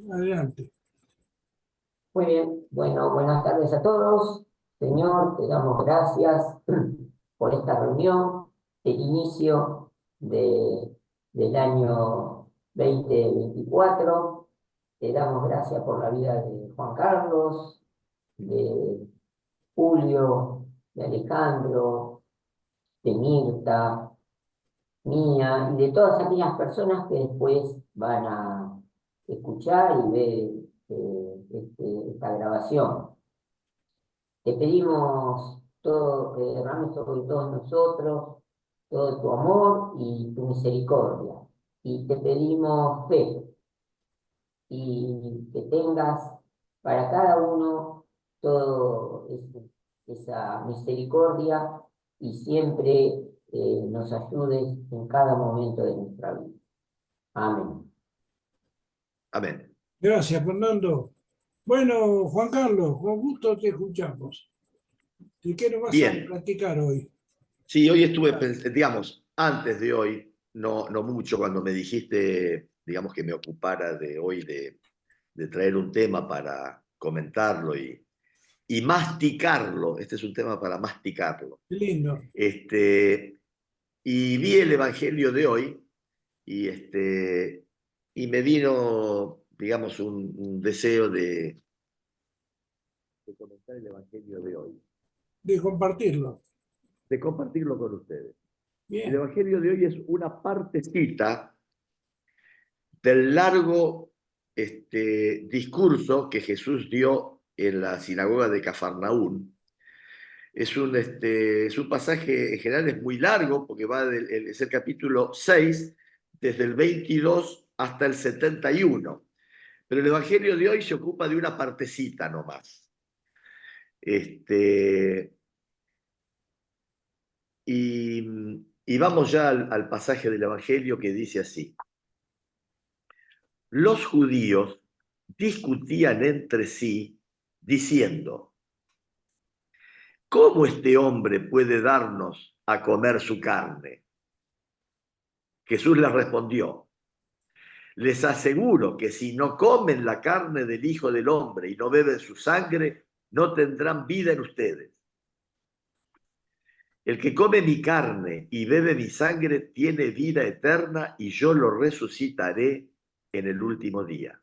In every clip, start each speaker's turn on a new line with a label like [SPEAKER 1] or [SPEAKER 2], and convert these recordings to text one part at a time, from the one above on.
[SPEAKER 1] Adelante.
[SPEAKER 2] Muy bien, bueno, buenas tardes a todos. Señor, te damos gracias por esta reunión, el inicio del año 2024. Te damos gracias por la vida de Juan Carlos, de Julio, de Alejandro, de Mirta, mía y de todas aquellas personas que después van a escuchar y ver esta grabación. Te pedimos todo, que derrames sobre todos nosotros todo tu amor y tu misericordia. Y te pedimos fe y que tengas para cada uno todo esa misericordia y siempre nos ayudes en cada momento de nuestra vida. Amén.
[SPEAKER 3] Amén.
[SPEAKER 1] Gracias, Fernando. Bueno, Juan Carlos, con gusto te escuchamos. ¿Y qué nos vas a
[SPEAKER 3] Bien.
[SPEAKER 1] platicar hoy?
[SPEAKER 3] Sí, hoy estuve, digamos, antes de hoy, no mucho, cuando me dijiste, digamos, que me ocupara de hoy de traer un tema para comentarlo y masticarlo. Este es un tema para masticarlo.
[SPEAKER 1] Qué lindo.
[SPEAKER 3] Y vi el Evangelio de hoy y, y me vino, digamos, un deseo de comentar el Evangelio de hoy,
[SPEAKER 1] De compartirlo.
[SPEAKER 3] de compartirlo con ustedes. El
[SPEAKER 1] Bien.
[SPEAKER 3] Evangelio de hoy es una partecita del largo discurso que Jesús dio en la sinagoga de Cafarnaún. Es un pasaje, en general es muy largo, porque es el capítulo 6, desde el 22 hasta el 71. Pero el Evangelio de hoy se ocupa de una partecita nomás. Y vamos ya al pasaje del Evangelio que dice así. Los judíos discutían entre sí diciendo, ¿cómo este hombre puede darnos a comer su carne? Jesús les respondió, les aseguro que si no comen la carne del Hijo del Hombre y no beben su sangre, no tendrán vida en ustedes. El que come mi carne y bebe mi sangre tiene vida eterna y yo lo resucitaré en el último día.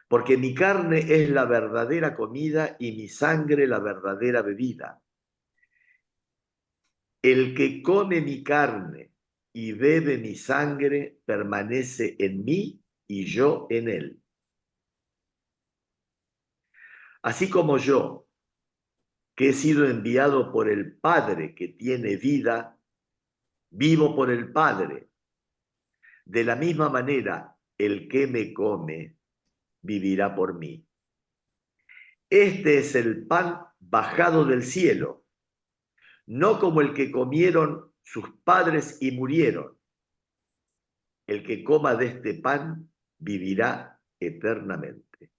[SPEAKER 3] Porque mi carne es la verdadera comida y mi sangre la verdadera bebida. El que come mi carne y bebe mi sangre permanece en mí y yo en él. Así como yo, que he sido enviado por el Padre que tiene vida, vivo por el Padre. De la misma manera, el que me come vivirá por mí. Este es el pan bajado del cielo, no como el que comieron sus padres y murieron. El que coma de este pan vivirá eternamente.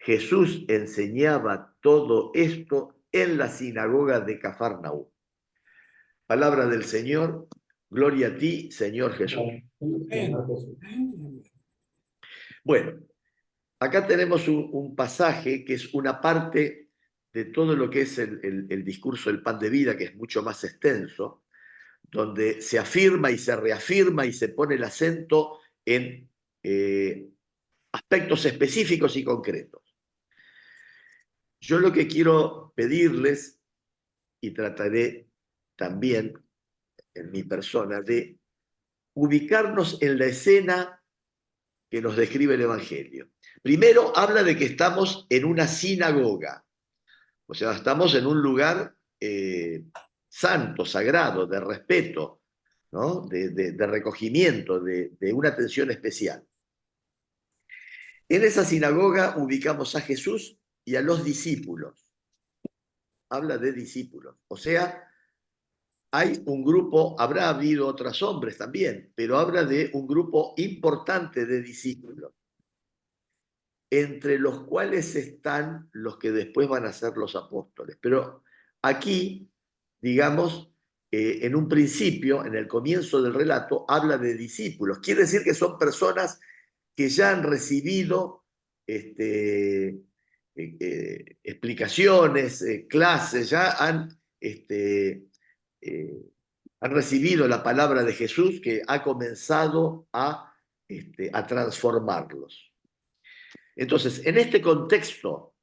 [SPEAKER 3] Jesús enseñaba todo esto en la sinagoga de Cafarnaúm. Palabra del Señor, gloria a ti, Señor Jesús. Bueno, acá tenemos un pasaje que es una parte de todo lo que es el discurso del pan de vida, que es mucho más extenso, donde se afirma y se reafirma y se pone el acento en aspectos específicos y concretos. Yo lo que quiero pedirles, y trataré también en mi persona, de ubicarnos en la escena que nos describe el Evangelio. Primero habla de que estamos en una sinagoga, o sea, estamos en un lugar santo, sagrado, de respeto, ¿no? de recogimiento, de una atención especial. En esa sinagoga ubicamos a Jesús y a los discípulos. Habla de discípulos, o sea, hay un grupo, habrá habido otros hombres también, pero habla de un grupo importante de discípulos, entre los cuales están los que después van a ser los apóstoles. Pero aquí, digamos, en un principio, en el comienzo del relato, habla de discípulos. Quiere decir que son personas que ya han recibido explicaciones, clases, ya han recibido la palabra de Jesús que ha comenzado a transformarlos. Entonces, en este contexto,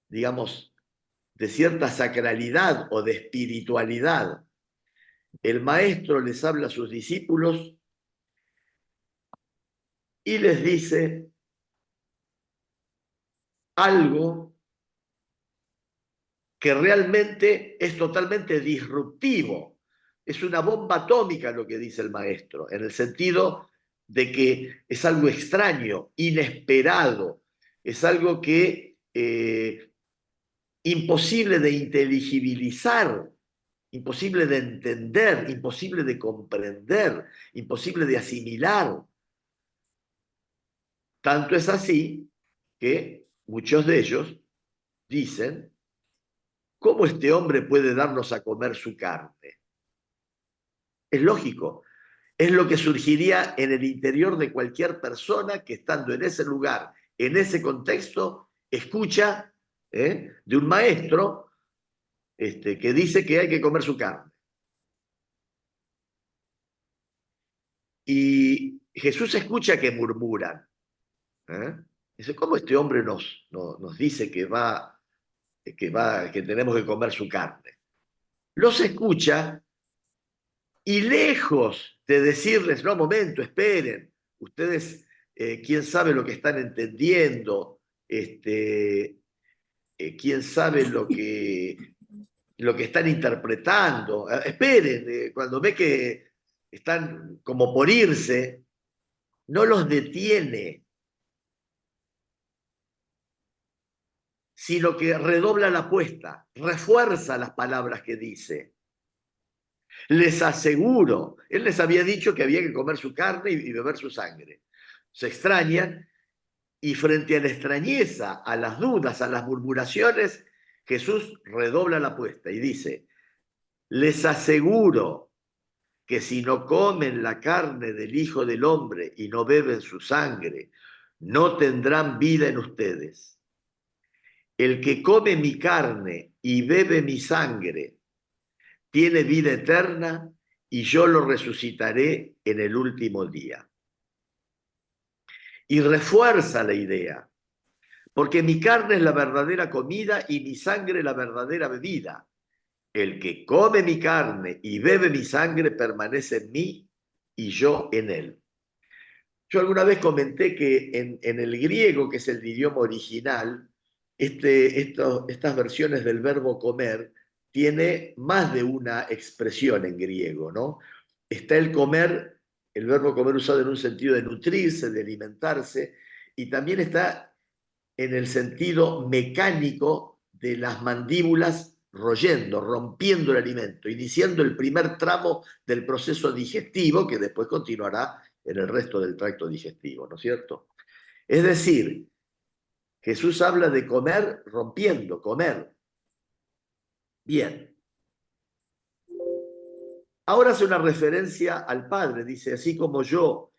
[SPEAKER 3] digamos, de cierta sacralidad o de espiritualidad, el maestro les habla a sus discípulos y les dice algo que realmente es totalmente disruptivo. Es una bomba atómica lo que dice el maestro, en el sentido de que es algo extraño, inesperado, es algo que imposible de inteligibilizar, imposible de entender, imposible de comprender, imposible de asimilar. Tanto es así que muchos de ellos dicen, ¿cómo este hombre puede darnos a comer su carne? Es lógico, es lo que surgiría en el interior de cualquier persona que estando en ese lugar, en ese contexto, escucha de un maestro que dice que hay que comer su carne. Y Jesús escucha que murmuran. Dice, ¿cómo este hombre nos dice que tenemos que comer su carne? Los escucha y lejos de decirles, no, momento, esperen, ustedes, quién sabe lo que están entendiendo, quién sabe lo que están interpretando, esperen, cuando ve que están como por irse, no los detiene, sino que redobla la apuesta, refuerza las palabras que dice. Les aseguro, él les había dicho que había que comer su carne y beber su sangre. Se extrañan y frente a la extrañeza, a las dudas, a las murmuraciones, Jesús redobla la apuesta y dice, les aseguro que si no comen la carne del Hijo del Hombre y no beben su sangre, no tendrán vida en ustedes. El que come mi carne y bebe mi sangre tiene vida eterna y yo lo resucitaré en el último día. Y refuerza la idea, porque mi carne es la verdadera comida y mi sangre la verdadera bebida. El que come mi carne y bebe mi sangre permanece en mí y yo en él. Yo alguna vez comenté que en el griego, que es el idioma original, estas versiones del verbo comer tiene más de una expresión en griego, ¿no? Está el comer, el verbo comer usado en un sentido de nutrirse, de alimentarse, y también está en el sentido mecánico de las mandíbulas royendo, rompiendo el alimento, iniciando el primer tramo del proceso digestivo que después continuará en el resto del tracto digestivo, ¿no es cierto? Es decir, Jesús habla de comer rompiendo, comer. Bien. Ahora hace una referencia al Padre, dice, así como yo,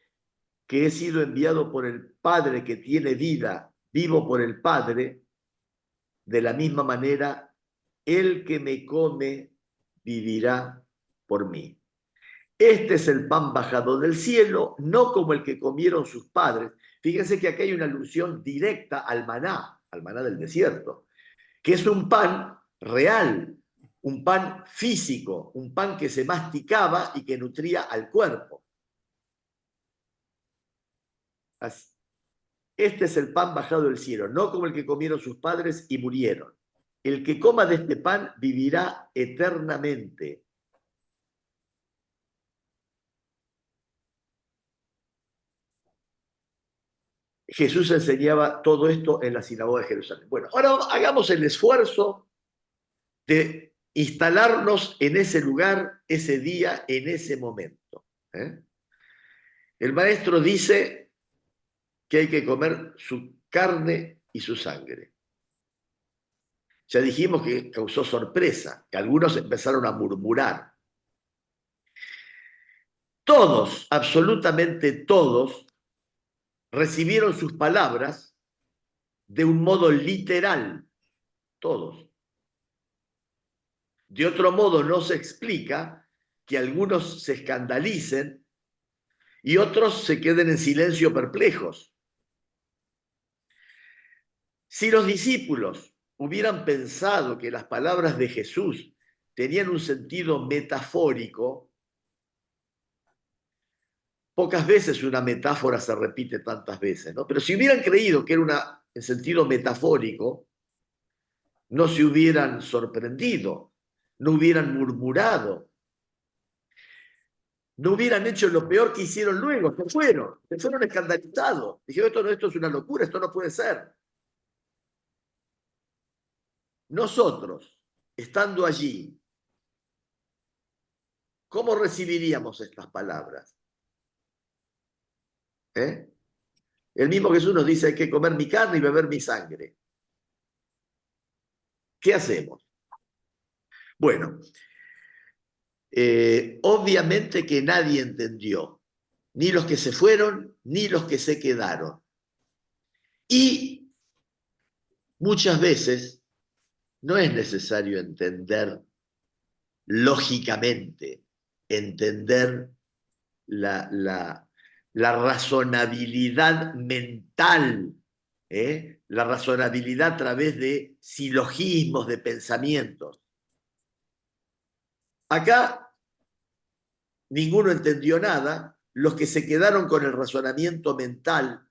[SPEAKER 3] que he sido enviado por el Padre que tiene vida, vivo por el Padre, de la misma manera, el que me come vivirá por mí. Este es el pan bajado del cielo, no como el que comieron sus padres. Fíjense que aquí hay una alusión directa al maná del desierto, que es un pan real, un pan físico, un pan que se masticaba y que nutría al cuerpo. Este es el pan bajado del cielo, no como el que comieron sus padres y murieron. El que coma de este pan vivirá eternamente. Jesús enseñaba todo esto en la sinagoga de Jerusalén. Bueno, ahora hagamos el esfuerzo de instalarnos en ese lugar, ese día, en ese momento. El maestro dice que hay que comer su carne y su sangre. Ya dijimos que causó sorpresa, que algunos empezaron a murmurar. Todos, absolutamente todos, recibieron sus palabras de un modo literal, todos. De otro modo, no se explica que algunos se escandalicen y otros se queden en silencio perplejos. Si los discípulos hubieran pensado que las palabras de Jesús tenían un sentido metafórico, pocas veces una metáfora se repite tantas veces, ¿no? Pero si hubieran creído que era en sentido metafórico, no se hubieran sorprendido, no hubieran murmurado, no hubieran hecho lo peor que hicieron luego, se fueron escandalizados. Dijeron, esto es una locura, esto no puede ser. Nosotros, estando allí, ¿cómo recibiríamos estas palabras? El mismo Jesús nos dice, hay que comer mi carne y beber mi sangre. ¿Qué hacemos? Bueno, obviamente que nadie entendió, ni los que se fueron, ni los que se quedaron. Y muchas veces no es necesario entender lógicamente, entender la razonabilidad mental, la razonabilidad a través de silogismos, de pensamientos. Acá ninguno entendió nada, los que se quedaron con el razonamiento mental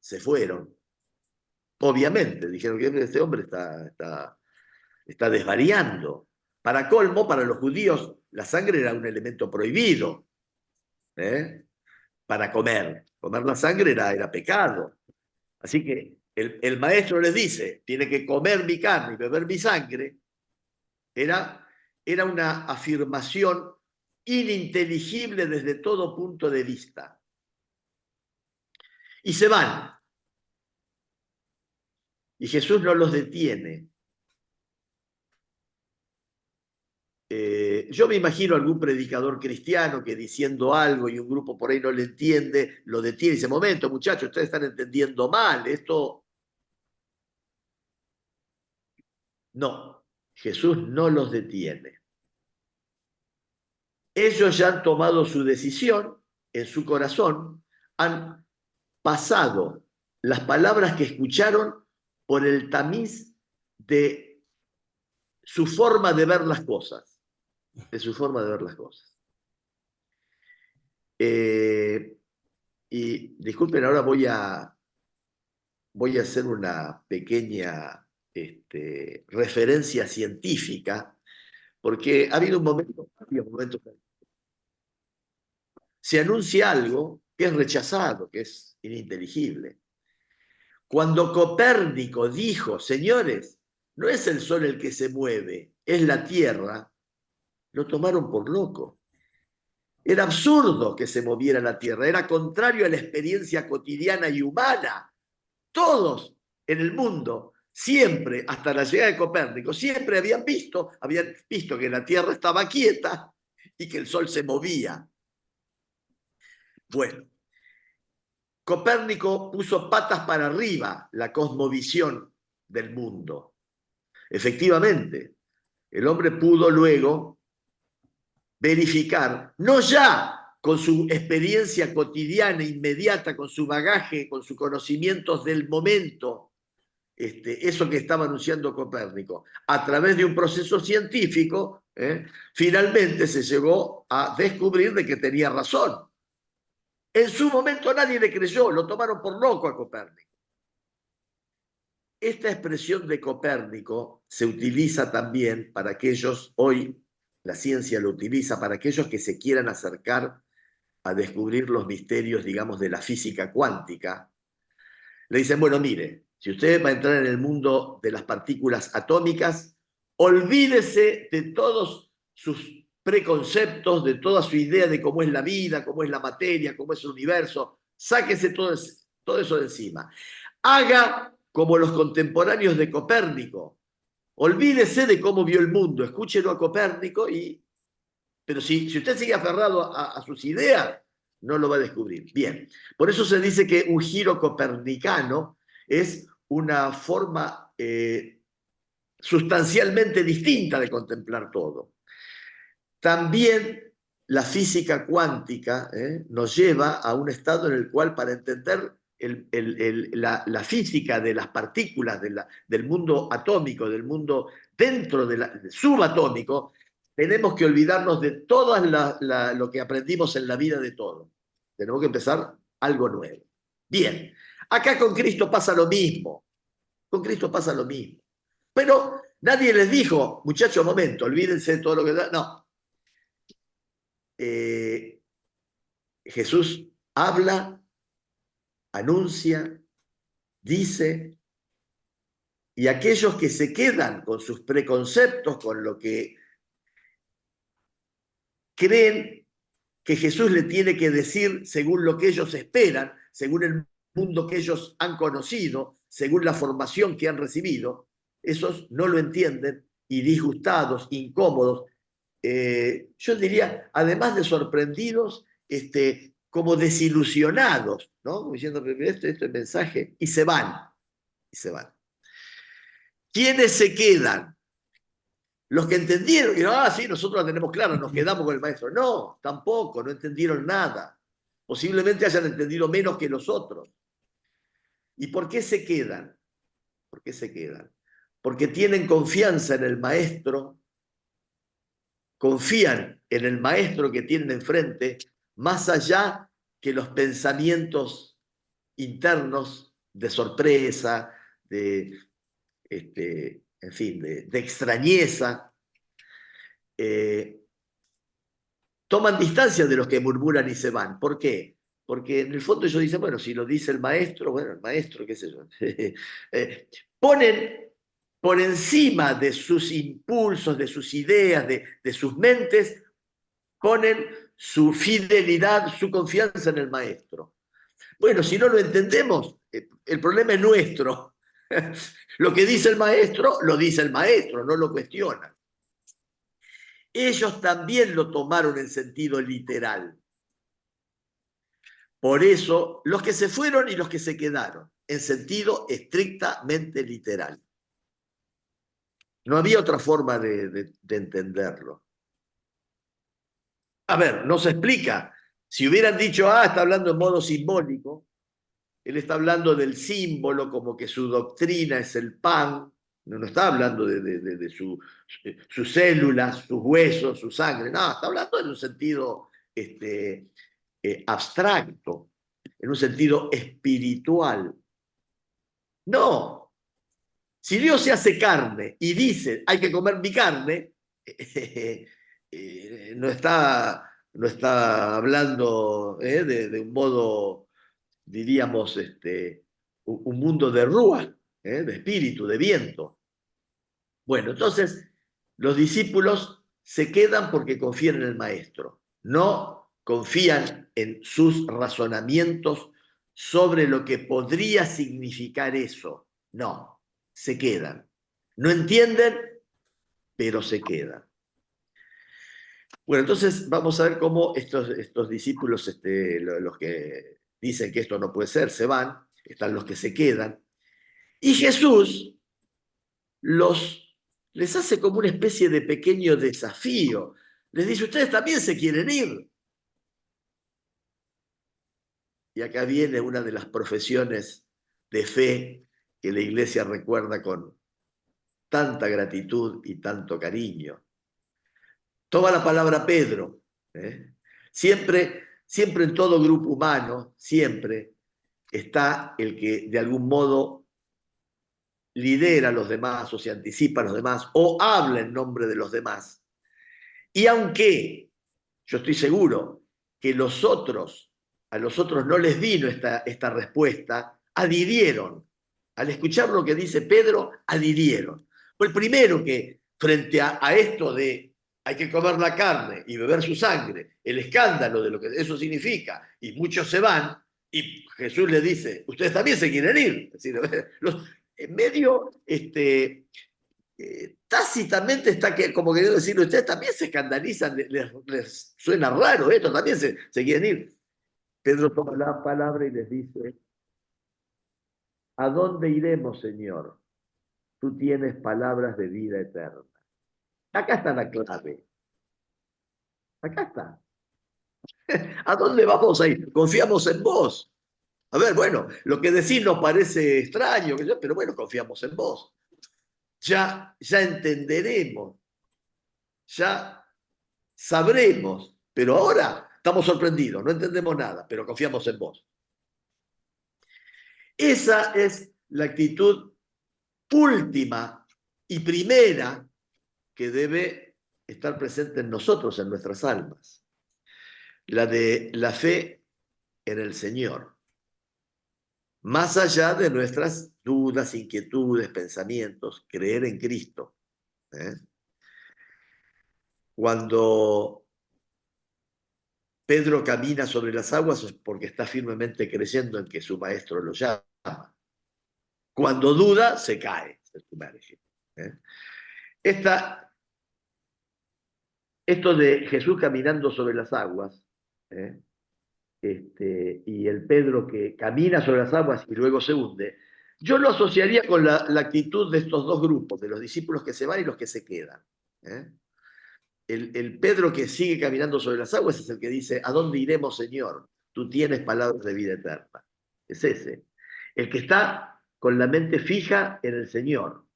[SPEAKER 3] se fueron. Obviamente, dijeron que este hombre está desvariando. Para colmo, para los judíos, la sangre era un elemento prohibido para comer. Comer la sangre era pecado. Así que el maestro les dice, tiene que comer mi carne y beber mi sangre. Era una afirmación ininteligible desde todo punto de vista. Y se van. Y Jesús no los detiene. Yo me imagino algún predicador cristiano que diciendo algo y un grupo por ahí no le entiende, lo detiene y dice, momento muchachos, ustedes están entendiendo mal, esto... No, Jesús no los detiene. Ellos ya han tomado su decisión en su corazón, han pasado las palabras que escucharon por el tamiz de su forma de ver las cosas. De su forma de ver las cosas. Y disculpen, ahora voy a hacer una pequeña referencia científica, porque ha habido un momento, se anuncia algo que es rechazado, que es ininteligible. Cuando Copérnico dijo, señores, no es el sol el que se mueve, es la Tierra, lo tomaron por loco. Era absurdo que se moviera la Tierra, era contrario a la experiencia cotidiana y humana. Todos en el mundo, siempre, hasta la llegada de Copérnico, siempre habían visto que la Tierra estaba quieta y que el Sol se movía. Bueno, Copérnico puso patas para arriba la cosmovisión del mundo. Efectivamente, el hombre pudo luego verificar, no ya con su experiencia cotidiana, inmediata, con su bagaje, con sus conocimientos del momento, eso que estaba anunciando Copérnico, a través de un proceso científico, finalmente se llegó a descubrir de que tenía razón. En su momento nadie le creyó, lo tomaron por loco a Copérnico. Esta expresión de Copérnico se utiliza también para aquellos, hoy la ciencia lo utiliza, para aquellos que se quieran acercar a descubrir los misterios, digamos, de la física cuántica. Le dicen, bueno, mire, si usted va a entrar en el mundo de las partículas atómicas, olvídese de todos sus preconceptos, de toda su idea de cómo es la vida, cómo es la materia, cómo es el universo. Sáquese todo eso de encima. Haga como los contemporáneos de Copérnico. Olvídese de cómo vio el mundo, escúchelo a Copérnico pero si usted sigue aferrado a sus ideas, no lo va a descubrir. Bien, por eso se dice que un giro copernicano es una forma sustancialmente distinta de contemplar todo. También la física cuántica nos lleva a un estado en el cual, para entender la física de las partículas del mundo atómico, del mundo dentro del subatómico, tenemos que olvidarnos de todo lo que aprendimos en la vida de todo. Tenemos que empezar algo nuevo. Bien, acá con Cristo pasa lo mismo. Con Cristo pasa lo mismo. Pero nadie les dijo, muchachos, momento, olvídense de todo lo que da. No. Jesús habla, anuncia, dice, y aquellos que se quedan con sus preconceptos, con lo que creen que Jesús le tiene que decir según lo que ellos esperan, según el mundo que ellos han conocido, según la formación que han recibido, esos no lo entienden y disgustados, incómodos, yo diría, además de sorprendidos, como desilusionados, ¿no? Como diciendo, esto es el mensaje, y se van, y se van. ¿Quiénes se quedan? Los que entendieron, que sí, nosotros la tenemos clara, nos quedamos con el maestro. No, tampoco, no entendieron nada. Posiblemente hayan entendido menos que los otros. ¿Y por qué se quedan? ¿Por qué se quedan? Porque tienen confianza en el maestro, confían en el maestro que tienen enfrente, más allá que los pensamientos internos de sorpresa, en fin, de extrañeza. Toman distancia de los que murmuran y se van. ¿Por qué? Porque en el fondo ellos dicen, bueno, si lo dice el maestro, bueno, el maestro, qué sé yo. Ponen por encima de sus impulsos, de sus ideas, de sus mentes, ponen su fidelidad, su confianza en el maestro. Bueno, si no lo entendemos, el problema es nuestro. Lo que dice el maestro, lo dice el maestro, no lo cuestiona. Ellos también lo tomaron en sentido literal. Por eso, los que se fueron y los que se quedaron, en sentido estrictamente literal. No había otra forma de entenderlo. A ver, no se explica. Si hubieran dicho, está hablando en modo simbólico, él está hablando del símbolo, como que su doctrina es el pan, no está hablando de sus células, sus huesos, su sangre, no, está hablando en un sentido abstracto, en un sentido espiritual. No, si Dios se hace carne y dice, hay que comer mi carne, no está hablando de un modo, diríamos, un mundo de rúa, de espíritu, de viento. Bueno, entonces los discípulos se quedan porque confían en el maestro, no confían en sus razonamientos sobre lo que podría significar eso. No, se quedan. No entienden, pero se quedan. Bueno, entonces vamos a ver cómo estos discípulos, los que dicen que esto no puede ser, se van, están los que se quedan, y Jesús les hace como una especie de pequeño desafío. Les dice, ustedes también se quieren ir. Y acá viene una de las profesiones de fe que la Iglesia recuerda con tanta gratitud y tanto cariño. Toma la palabra Pedro. Siempre en todo grupo humano, siempre está el que de algún modo lidera a los demás o se anticipa a los demás o habla en nombre de los demás. Y aunque yo estoy seguro que a los otros no les vino esta respuesta, adhirieron. Al escuchar lo que dice Pedro, adhirieron. Fue el primero que, frente a esto de hay que comer la carne y beber su sangre, el escándalo de lo que eso significa, y muchos se van, y Jesús les dice, ustedes también se quieren ir. Es decir, en medio, tácitamente está como queriendo decir, ustedes también se escandalizan, les suena raro esto, también se quieren ir. Pedro toma la palabra y les dice, ¿a dónde iremos, Señor? Tú tienes palabras de vida eterna. Acá está la clave. Acá está. ¿A dónde vamos a ir? Confiamos en vos. A ver, bueno, lo que decís nos parece extraño, pero bueno, confiamos en vos. Ya entenderemos, ya sabremos, pero ahora estamos sorprendidos, no entendemos nada, pero confiamos en vos. Esa es la actitud última y primera que debe estar presente en nosotros, en nuestras almas. La de la fe en el Señor. Más allá de nuestras dudas, inquietudes, pensamientos, creer en Cristo. Cuando Pedro camina sobre las aguas es porque está firmemente creyendo en que su maestro lo llama. Cuando duda, se cae, se sumerge. Esto de Jesús caminando sobre las aguas, y el Pedro que camina sobre las aguas y luego se hunde, yo lo asociaría con la actitud de estos dos grupos, de los discípulos que se van y los que se quedan. El Pedro que sigue caminando sobre las aguas es el que dice, ¿a dónde iremos, Señor? Tú tienes palabras de vida eterna. Es ese. El que está con la mente fija en el Señor.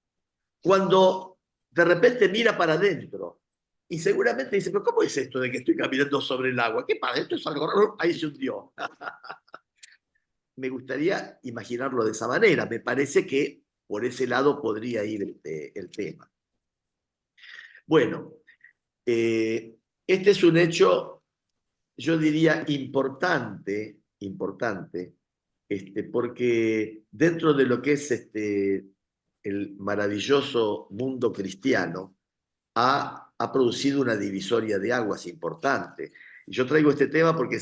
[SPEAKER 3] Cuando de repente mira para adentro y seguramente dice, pero ¿cómo es esto de que estoy caminando sobre el agua? ¿Qué pasa? Esto es algo raro. Ahí se hundió. Me gustaría imaginarlo de esa manera. Me parece que por ese lado podría ir el tema. Bueno, este es un hecho, yo diría, importante, porque dentro de lo que es el maravilloso mundo cristiano, ha producido una divisoria de aguas importante. Y yo traigo este tema porque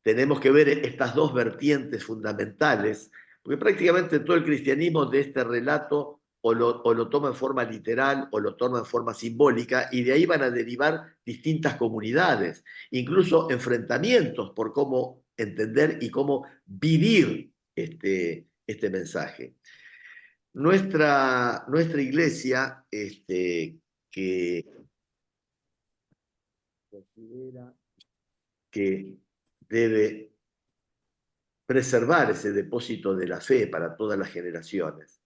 [SPEAKER 3] tenemos que ver estas dos vertientes fundamentales, porque prácticamente todo el cristianismo de este relato o lo toma en forma literal o lo toma en forma simbólica, y de ahí van a derivar distintas comunidades, incluso enfrentamientos por cómo entender y cómo vivir este mensaje. Nuestra iglesia, que considera que debe preservar ese depósito de la fe para todas las generaciones,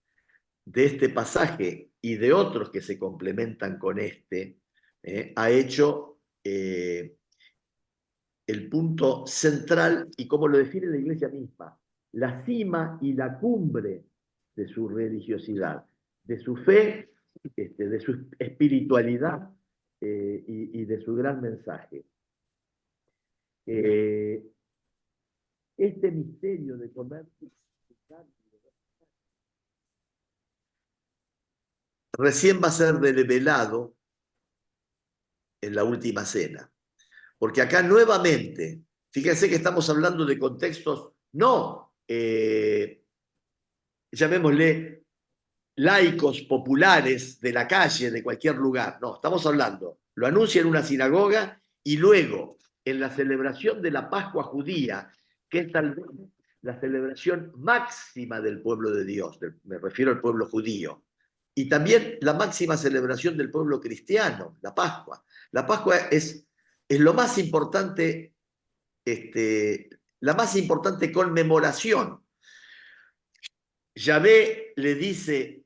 [SPEAKER 3] de este pasaje y de otros que se complementan con ha hecho el punto central, y como lo define la iglesia misma, la cima y la cumbre de su religiosidad, de su fe, de su espiritualidad y de su gran mensaje. Este misterio de comer recién va a ser revelado en la última cena. Porque acá nuevamente, fíjense que estamos hablando de contextos no, llamémosle, laicos, populares, de la calle, de cualquier lugar. No, estamos hablando, lo anuncia en una sinagoga y luego en la celebración de la Pascua judía, que es tal vez la celebración máxima del pueblo de Dios, me refiero al pueblo judío, y también la máxima celebración del pueblo cristiano, la Pascua. La Pascua es lo más importante, la más importante conmemoración. Yahvé le dice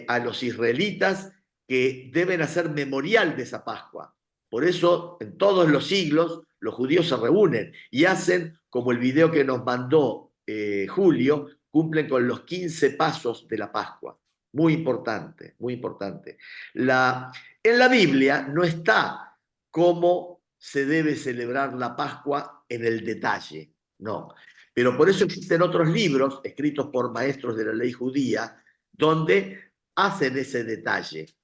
[SPEAKER 3] a los israelitas que deben hacer memorial de esa Pascua. Por eso, en todos los siglos, los judíos se reúnen y hacen, como el video que nos mandó Julio, cumplen con los 15 pasos de la Pascua. Muy importante, muy importante. En la Biblia no está cómo se debe celebrar la Pascua en el detalle, no. Pero por eso existen otros libros escritos por maestros de la ley judía donde hacen ese detalle.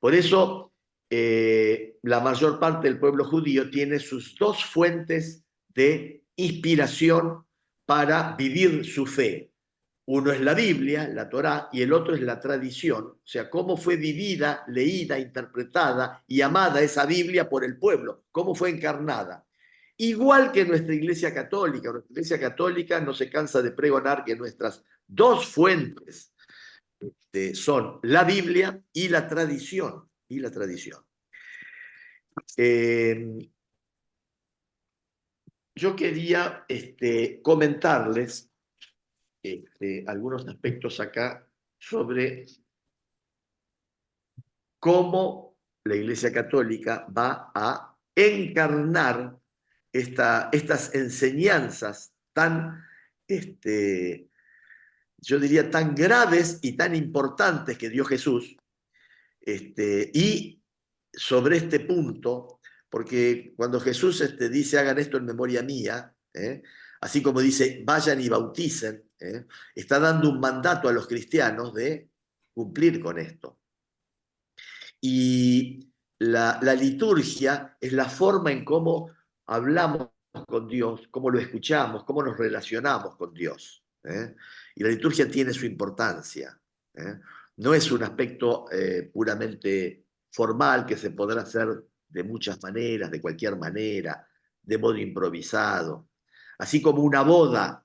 [SPEAKER 3] Por eso la mayor parte del pueblo judío tiene sus dos fuentes de inspiración para vivir su fe. Uno es la Biblia, la Torá, y el otro es la tradición, o sea, cómo fue vivida, leída, interpretada y amada esa Biblia por el pueblo, cómo fue encarnada. Igual que nuestra Iglesia Católica no se cansa de pregonar que nuestras dos fuentes son la Biblia y la tradición. Yo quería comentarles algunos aspectos acá sobre cómo la Iglesia Católica va a encarnar estas enseñanzas tan, yo diría, tan graves y tan importantes que dio Jesús. Y sobre este punto, porque cuando Jesús dice hagan esto en memoria mía, así como dice vayan y bauticen, está dando un mandato a los cristianos de cumplir con esto. Y la liturgia es la forma en cómo hablamos con Dios, cómo lo escuchamos, cómo nos relacionamos con Dios. Y la liturgia tiene su importancia. No es un aspecto puramente formal que se podrá hacer de muchas maneras, de cualquier manera, de modo improvisado. Así como una boda.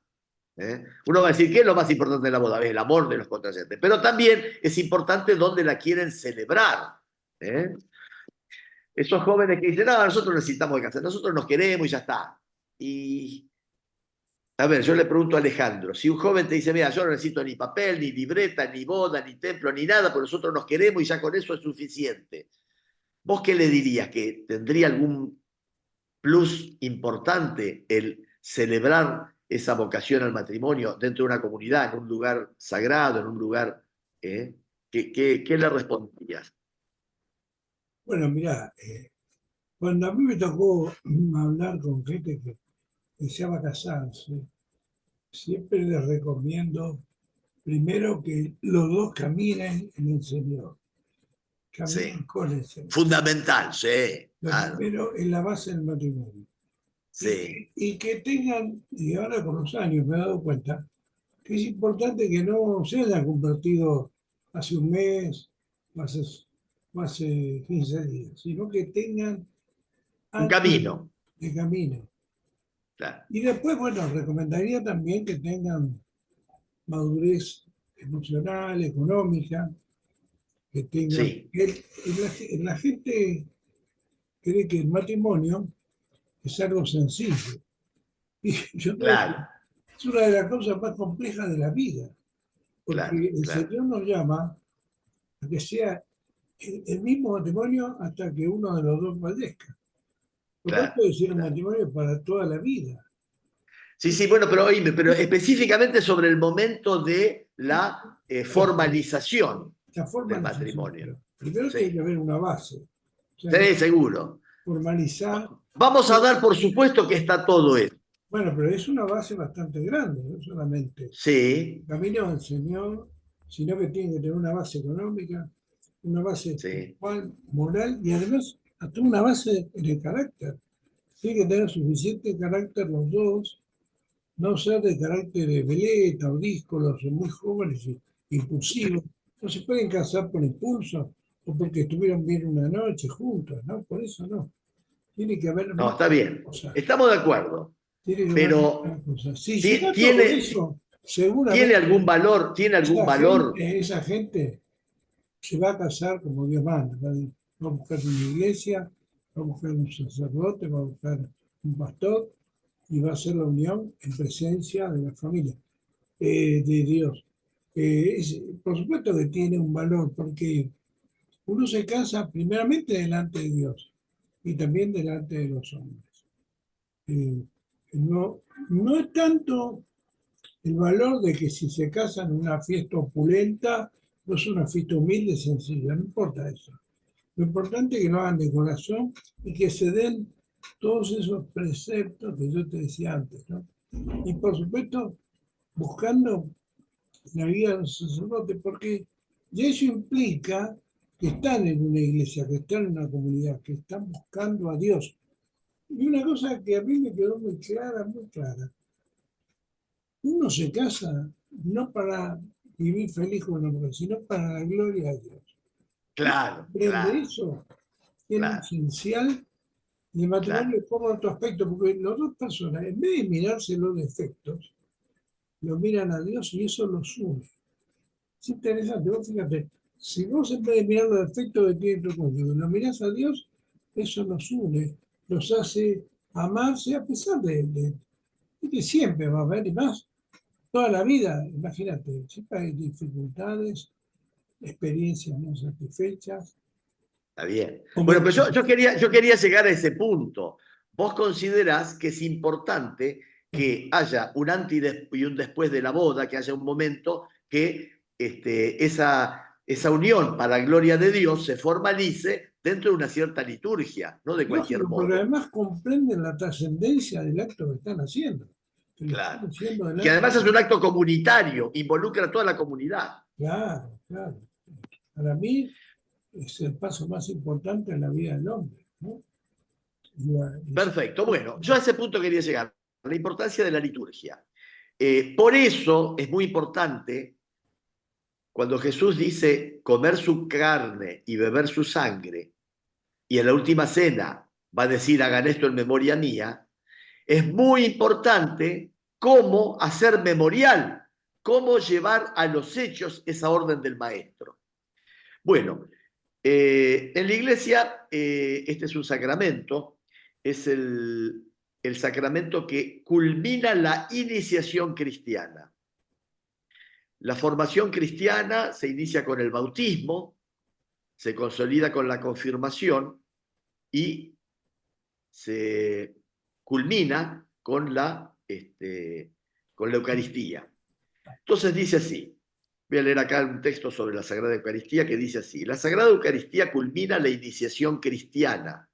[SPEAKER 3] Uno va a decir, ¿qué es lo más importante de la boda? Es el amor de los contrayentes. Pero también es importante dónde la quieren celebrar. Esos jóvenes que dicen, no, nosotros necesitamos casar, nosotros nos queremos y ya está. Y, a ver, yo le pregunto a Alejandro, si un joven te dice, mira, yo no necesito ni papel, ni libreta, ni boda, ni templo, ni nada, porque nosotros nos queremos y ya con eso es suficiente. ¿Vos qué le dirías? ¿Que tendría algún plus importante el celebrar esa vocación al matrimonio dentro de una comunidad, en un lugar sagrado, en un lugar... ¿Qué le responderías?
[SPEAKER 1] Bueno, mirá, cuando a mí me tocó hablar con gente que deseaba casarse, siempre les recomiendo primero que los dos caminen en el Señor, caminen
[SPEAKER 3] Sí.
[SPEAKER 1] con el Señor.
[SPEAKER 3] Fundamental, sí.
[SPEAKER 1] Lo
[SPEAKER 3] Claro,
[SPEAKER 1] primero es la base del matrimonio.
[SPEAKER 3] sí.
[SPEAKER 1] Y que tengan, y ahora con los años me he dado cuenta, que es importante que no se hayan convertido hace un mes, hace 15 días, sino que tengan
[SPEAKER 3] Un
[SPEAKER 1] años
[SPEAKER 3] camino.
[SPEAKER 1] de camino.
[SPEAKER 3] Claro.
[SPEAKER 1] Y después, bueno, recomendaría también que tengan madurez emocional, económica, que tengan...
[SPEAKER 3] Sí,
[SPEAKER 1] La gente cree que el matrimonio es algo sencillo. Y yo creo que
[SPEAKER 3] claro,
[SPEAKER 1] es una de las cosas más complejas de la vida, porque
[SPEAKER 3] claro,
[SPEAKER 1] el
[SPEAKER 3] claro,
[SPEAKER 1] Señor nos llama a que sea el mismo matrimonio hasta que uno de los dos fallezca. Lo cual
[SPEAKER 3] claro,
[SPEAKER 1] puede ser un
[SPEAKER 3] claro.
[SPEAKER 1] matrimonio para toda la vida.
[SPEAKER 3] Sí, sí, bueno, pero oíme, pero específicamente sobre el momento de la formalización
[SPEAKER 1] La
[SPEAKER 3] del
[SPEAKER 1] formalización.
[SPEAKER 3] matrimonio.
[SPEAKER 1] Pero primero tiene que
[SPEAKER 3] Sí,
[SPEAKER 1] haber una base. O sea,
[SPEAKER 3] sí, seguro.
[SPEAKER 1] formalizar.
[SPEAKER 3] Vamos a dar por supuesto que está todo esto.
[SPEAKER 1] Bueno, pero es una base bastante grande, no solamente
[SPEAKER 3] Sí,
[SPEAKER 1] el camino del Señor, sino que tiene que tener una base económica, una base
[SPEAKER 3] sí,
[SPEAKER 1] espiritual, moral y además hasta una base de carácter. Tiene que tener suficiente carácter los dos, no ser de carácter de veleta o díscolos o muy jóvenes y impulsivos. No se pueden casar por impulso o porque estuvieron bien una noche juntos, ¿no? Por eso no. Tiene que haber
[SPEAKER 3] no,
[SPEAKER 1] más
[SPEAKER 3] está bien.
[SPEAKER 1] cosas.
[SPEAKER 3] Estamos de acuerdo,
[SPEAKER 1] Tiene que haber más
[SPEAKER 3] pero
[SPEAKER 1] cosas. Si se da todo
[SPEAKER 3] ¿tiene,
[SPEAKER 1] eso, seguramente
[SPEAKER 3] tiene algún valor?
[SPEAKER 1] esa gente se va a casar como Dios manda. Va a buscar una iglesia, va a buscar un sacerdote, va a buscar un pastor y va a hacer la unión en presencia de la familia de Dios. Por supuesto que tiene un valor porque uno se casa primeramente delante de Dios y también delante de los hombres. Eh, no, no es tanto el valor de que si se casan en una fiesta opulenta, no es una fiesta humilde, sencilla, no importa eso. Lo importante es que lo hagan de corazón y que se den todos esos preceptos que yo te decía antes, ¿no? Y por supuesto, buscando la vida del sacerdote, porque ya eso implica que están en una iglesia, que están en una comunidad, que están buscando a Dios. Y una cosa que a mí me quedó muy clara, uno se casa no para vivir feliz con la mujer, sino para la gloria de Dios.
[SPEAKER 3] Claro,
[SPEAKER 1] Aprende
[SPEAKER 3] claro,
[SPEAKER 1] eso, es lo
[SPEAKER 3] claro,
[SPEAKER 1] esencial del
[SPEAKER 3] claro.
[SPEAKER 1] matrimonio por otro aspecto, porque las dos personas, en vez de mirarse los defectos, lo miran a Dios y eso los une. Es interesante, vos fíjate, si vos en vez de mirar los defectos que tiene tu cónyuge, lo mirás a Dios, eso nos une, los hace amarse a pesar de que siempre va a haber, y más, toda la vida, imagínate, siempre hay dificultades, experiencias no satisfechas,
[SPEAKER 3] Está bien. Bueno,
[SPEAKER 1] momentos.
[SPEAKER 3] pero yo quería llegar a ese punto. ¿Vos considerás que es importante que haya un antes y un después de la boda, que haya un momento que esa unión para la gloria de Dios se formalice dentro de una cierta liturgia, no de cualquier
[SPEAKER 1] Lógico, porque
[SPEAKER 3] modo?
[SPEAKER 1] además comprenden la trascendencia del acto que están haciendo, que lo están
[SPEAKER 3] Claro.
[SPEAKER 1] haciendo
[SPEAKER 3] Y que
[SPEAKER 1] delante.
[SPEAKER 3] además es un acto comunitario, involucra a toda la comunidad.
[SPEAKER 1] Claro, claro. Para mí es el paso más importante en la vida del hombre, ¿no?
[SPEAKER 3] Perfecto. Bueno, yo a ese punto quería llegar. La importancia de la liturgia. Por eso es muy importante cuando Jesús dice comer su carne y beber su sangre, y en la última cena va a decir hagan esto en memoria mía, es muy importante cómo hacer memorial, cómo llevar a los hechos esa orden del maestro. Bueno, en la iglesia este es un sacramento, es el sacramento que culmina la iniciación cristiana. La formación cristiana se inicia con el bautismo, se consolida con la confirmación y se culmina con la Eucaristía. Entonces dice así, voy a leer acá un texto sobre la Sagrada Eucaristía que dice así, la Sagrada Eucaristía culmina la iniciación cristiana.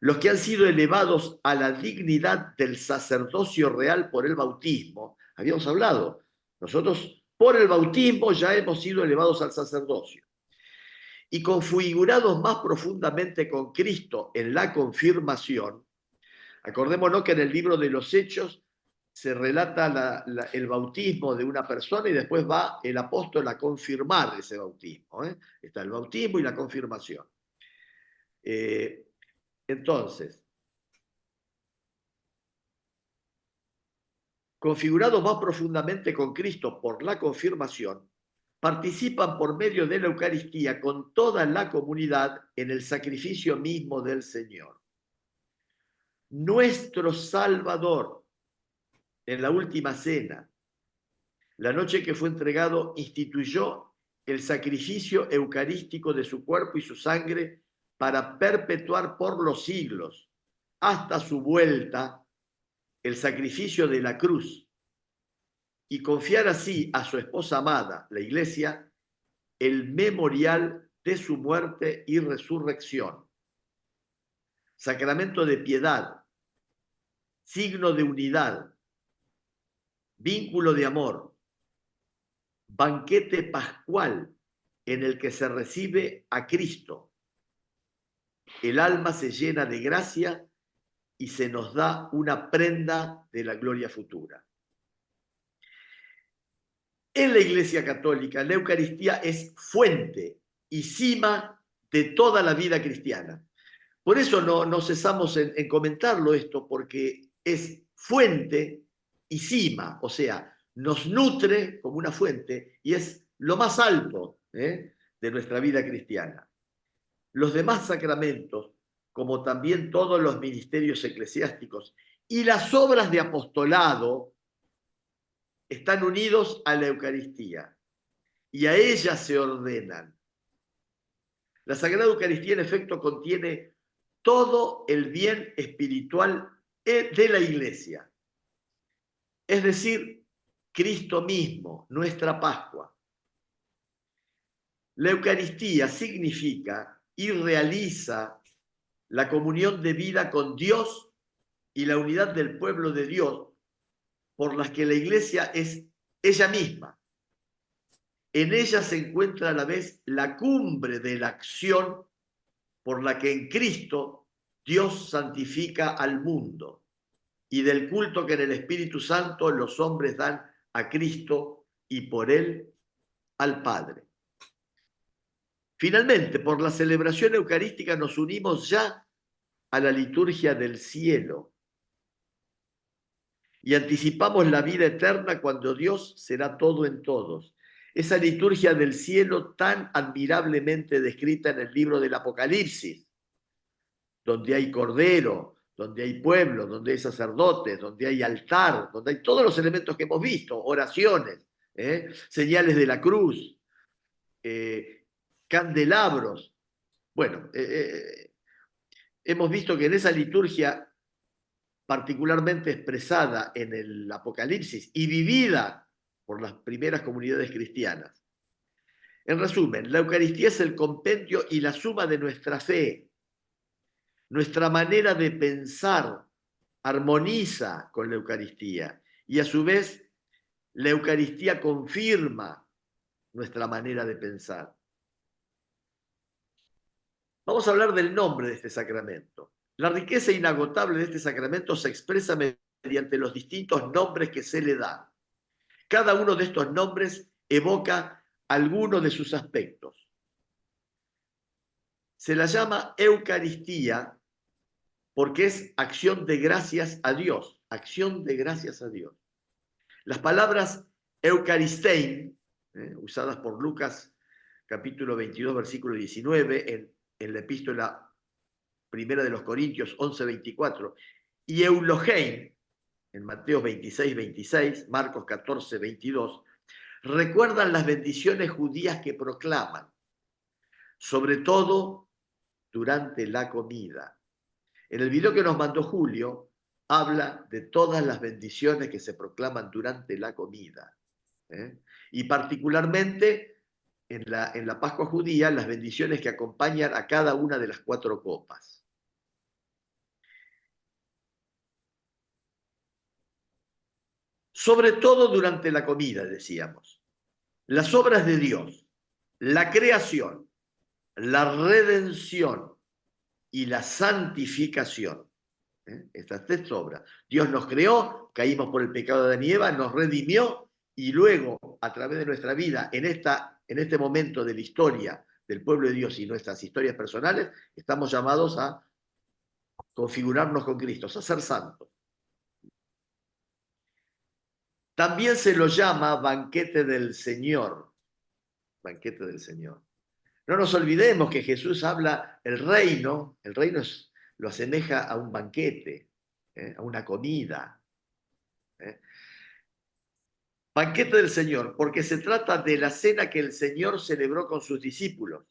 [SPEAKER 3] Los que han sido elevados a la dignidad del sacerdocio real por el bautismo, habíamos hablado, nosotros por el bautismo ya hemos sido elevados al sacerdocio, y configurados más profundamente con Cristo en la confirmación. Acordémonos que en el libro de los Hechos se relata el bautismo de una persona y después va el apóstol a confirmar ese bautismo. Está el bautismo y la confirmación. Entonces, configurados más profundamente con Cristo por la confirmación, participan por medio de la Eucaristía con toda la comunidad en el sacrificio mismo del Señor. Nuestro Salvador, en la última cena, la noche que fue entregado, instituyó el sacrificio eucarístico de su cuerpo y su sangre para perpetuar por los siglos, hasta su vuelta, el sacrificio de la cruz y confiar así a su esposa amada, la Iglesia, el memorial de su muerte y resurrección. Sacramento de piedad, signo de unidad, vínculo de amor, banquete pascual en el que se recibe a Cristo. El alma se llena de gracia y se nos da una prenda de la gloria futura. En la Iglesia Católica, la Eucaristía es fuente y cima de toda la vida cristiana. Por eso no cesamos en comentarlo esto, porque es fuente y cima, o sea, nos nutre como una fuente y es lo más alto de nuestra vida cristiana. Los demás sacramentos, como también todos los ministerios eclesiásticos y las obras de apostolado, están unidos a la Eucaristía y a ella se ordenan. La Sagrada Eucaristía, en efecto, contiene todo el bien espiritual de la Iglesia. Es decir, Cristo mismo, nuestra Pascua. La Eucaristía significa y realiza la comunión de vida con Dios y la unidad del pueblo de Dios, por las que la Iglesia es ella misma. En ella se encuentra a la vez la cumbre de la acción por la que en Cristo Dios santifica al mundo y del culto que en el Espíritu Santo los hombres dan a Cristo y por él al Padre. Finalmente, por la celebración eucarística nos unimos ya a la liturgia del cielo y anticipamos la vida eterna cuando Dios será todo en todos. Esa liturgia del cielo tan admirablemente descrita en el libro del Apocalipsis, donde hay cordero, donde hay pueblo, donde hay sacerdotes, donde hay altar, donde hay todos los elementos que hemos visto, oraciones, señales de la cruz, candelabros. Bueno, hemos visto que en esa liturgia particularmente expresada en el Apocalipsis y vivida por las primeras comunidades cristianas. En resumen, la Eucaristía es el compendio y la suma de nuestra fe. Nuestra manera de pensar armoniza con la Eucaristía y a su vez la Eucaristía confirma nuestra manera de pensar. Vamos a hablar del nombre de este sacramento. La riqueza inagotable de este sacramento se expresa mediante los distintos nombres que se le dan. Cada uno de estos nombres evoca alguno de sus aspectos. Se la llama Eucaristía porque es acción de gracias a Dios, acción de gracias a Dios. Las palabras Eucharistein, usadas por Lucas capítulo 22, versículo 19, en la epístola primera de los Corintios 11, 24, y Eulogein, en Mateo 26, 26, Marcos 14, 22, recuerdan las bendiciones judías que proclaman, sobre todo durante la comida. En el video que nos mandó Julio, habla de todas las bendiciones que se proclaman durante la comida. Y particularmente en la Pascua judía, las bendiciones que acompañan a cada una de las 4 copas. Sobre todo durante la comida, decíamos. Las obras de Dios, la creación, la redención y la santificación. Estas 3 obras. Dios nos creó, caímos por el pecado de Adán y Eva, nos redimió y luego, a través de nuestra vida, en este momento de la historia del pueblo de Dios y nuestras historias personales, estamos llamados a configurarnos con Cristo, a ser santos. También se lo llama banquete del Señor. Banquete del Señor. No nos olvidemos que Jesús habla el reino lo asemeja a un banquete, a una comida. Banquete del Señor, porque se trata de la cena que el Señor celebró con sus discípulos,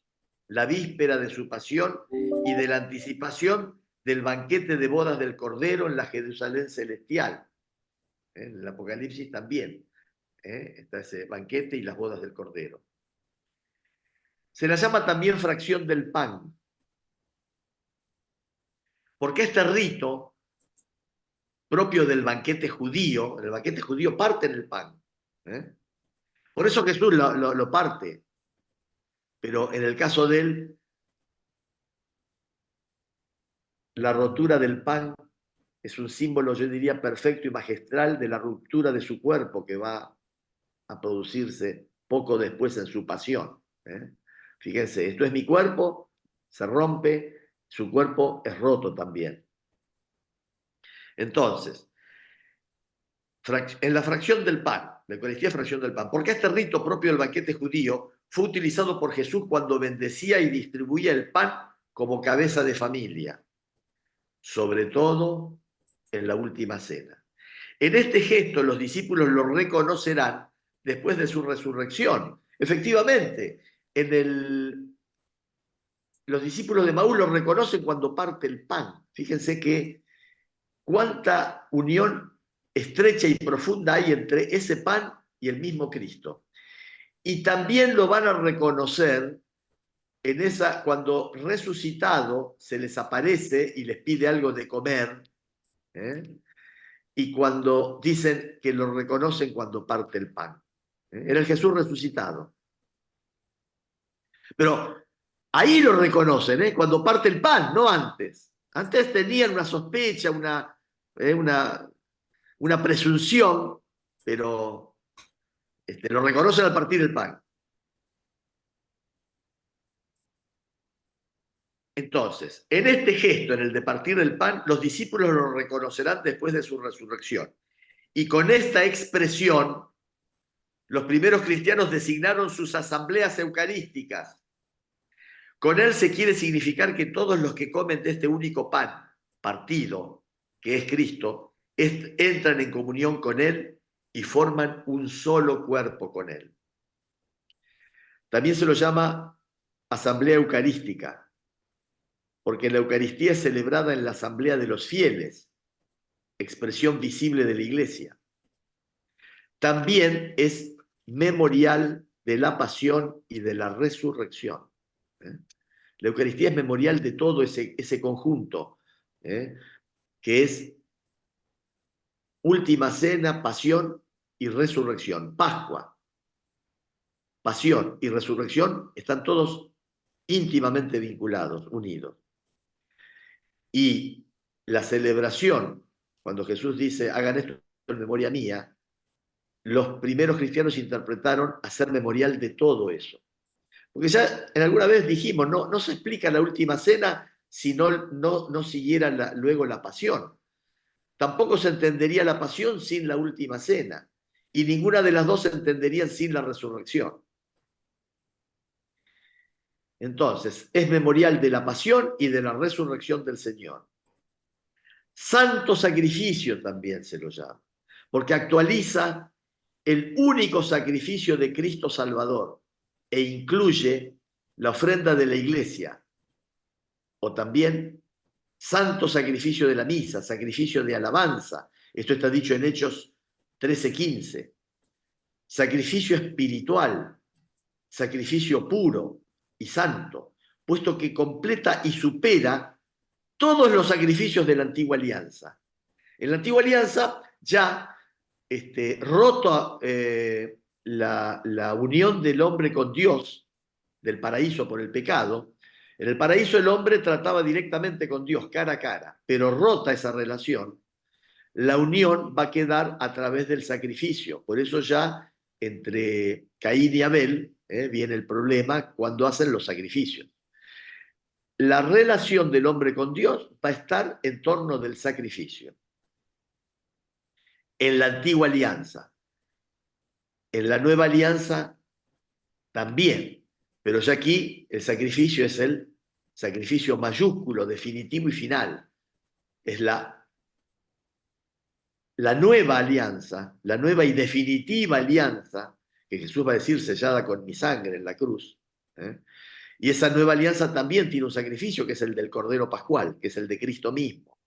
[SPEAKER 3] la víspera de su pasión y de la anticipación del banquete de bodas del Cordero en la Jerusalén celestial. En el Apocalipsis también está ese banquete y las bodas del Cordero. Se la llama también fracción del pan, porque este rito propio del banquete judío, en el banquete judío parten el pan. Por eso Jesús lo parte, pero en el caso de él, la rotura del pan es un símbolo, yo diría, perfecto y magistral de la ruptura de su cuerpo que va a producirse poco después en su pasión. Fíjense, esto es mi cuerpo, se rompe, su cuerpo es roto también. Entonces, en la fracción del pan, la Eucaristía es fracción del pan, porque este rito propio del banquete judío fue utilizado por Jesús cuando bendecía y distribuía el pan como cabeza de familia, sobre todo en la última cena. En este gesto los discípulos lo reconocerán después de su resurrección. Efectivamente, los discípulos de Maús lo reconocen cuando parte el pan. Fíjense que cuánta unión estrecha y profunda hay entre ese pan y el mismo Cristo. Y también lo van a reconocer cuando resucitado se les aparece y les pide algo de comer, y cuando dicen que lo reconocen cuando parte el pan. Era el Jesús resucitado. Pero ahí lo reconocen, cuando parte el pan, no antes. Antes tenían una sospecha, una presunción, pero Lo reconocen al partir el pan. Entonces, en este gesto, en el de partir el pan, los discípulos lo reconocerán después de su resurrección. Y con esta expresión, los primeros cristianos designaron sus asambleas eucarísticas. Con él se quiere significar que todos los que comen de este único pan partido, que es Cristo, entran en comunión con él y forman un solo cuerpo con él. También se lo llama asamblea eucarística, porque la Eucaristía es celebrada en la asamblea de los fieles, expresión visible de la Iglesia. También es memorial de la pasión y de la resurrección. La Eucaristía es memorial de todo ese conjunto, que es última cena, pasión y resurrección. Pascua, pasión y resurrección están todos íntimamente vinculados, unidos. Y la celebración, cuando Jesús dice, hagan esto en memoria mía, los primeros cristianos interpretaron hacer memorial de todo eso. Porque ya en alguna vez dijimos, no se explica la última cena si no siguiera luego la pasión. Tampoco se entendería la pasión sin la última cena. Y ninguna de las dos se entendería sin la resurrección. Entonces, es memorial de la pasión y de la resurrección del Señor. Santo sacrificio también se lo llama, porque actualiza el único sacrificio de Cristo Salvador e incluye la ofrenda de la Iglesia, o también santo sacrificio de la misa, sacrificio de alabanza. Esto está dicho en Hechos 13:15. Sacrificio espiritual, sacrificio puro y santo, puesto que completa y supera todos los sacrificios de la antigua alianza. En la antigua alianza ya roto la unión del hombre con Dios, del paraíso por el pecado. En el paraíso el hombre trataba directamente con Dios, cara a cara, pero rota esa relación, la unión va a quedar a través del sacrificio. Por eso ya entre Caín y Abel viene el problema cuando hacen los sacrificios. La relación del hombre con Dios va a estar en torno del sacrificio. En la antigua alianza. En la nueva alianza también. Pero ya aquí el sacrificio es el sacrificio mayúsculo, definitivo y final. Es la nueva alianza, la nueva y definitiva alianza, que Jesús va a decir sellada con mi sangre en la cruz. Y esa nueva alianza también tiene un sacrificio, que es el del Cordero Pascual, que es el de Cristo mismo.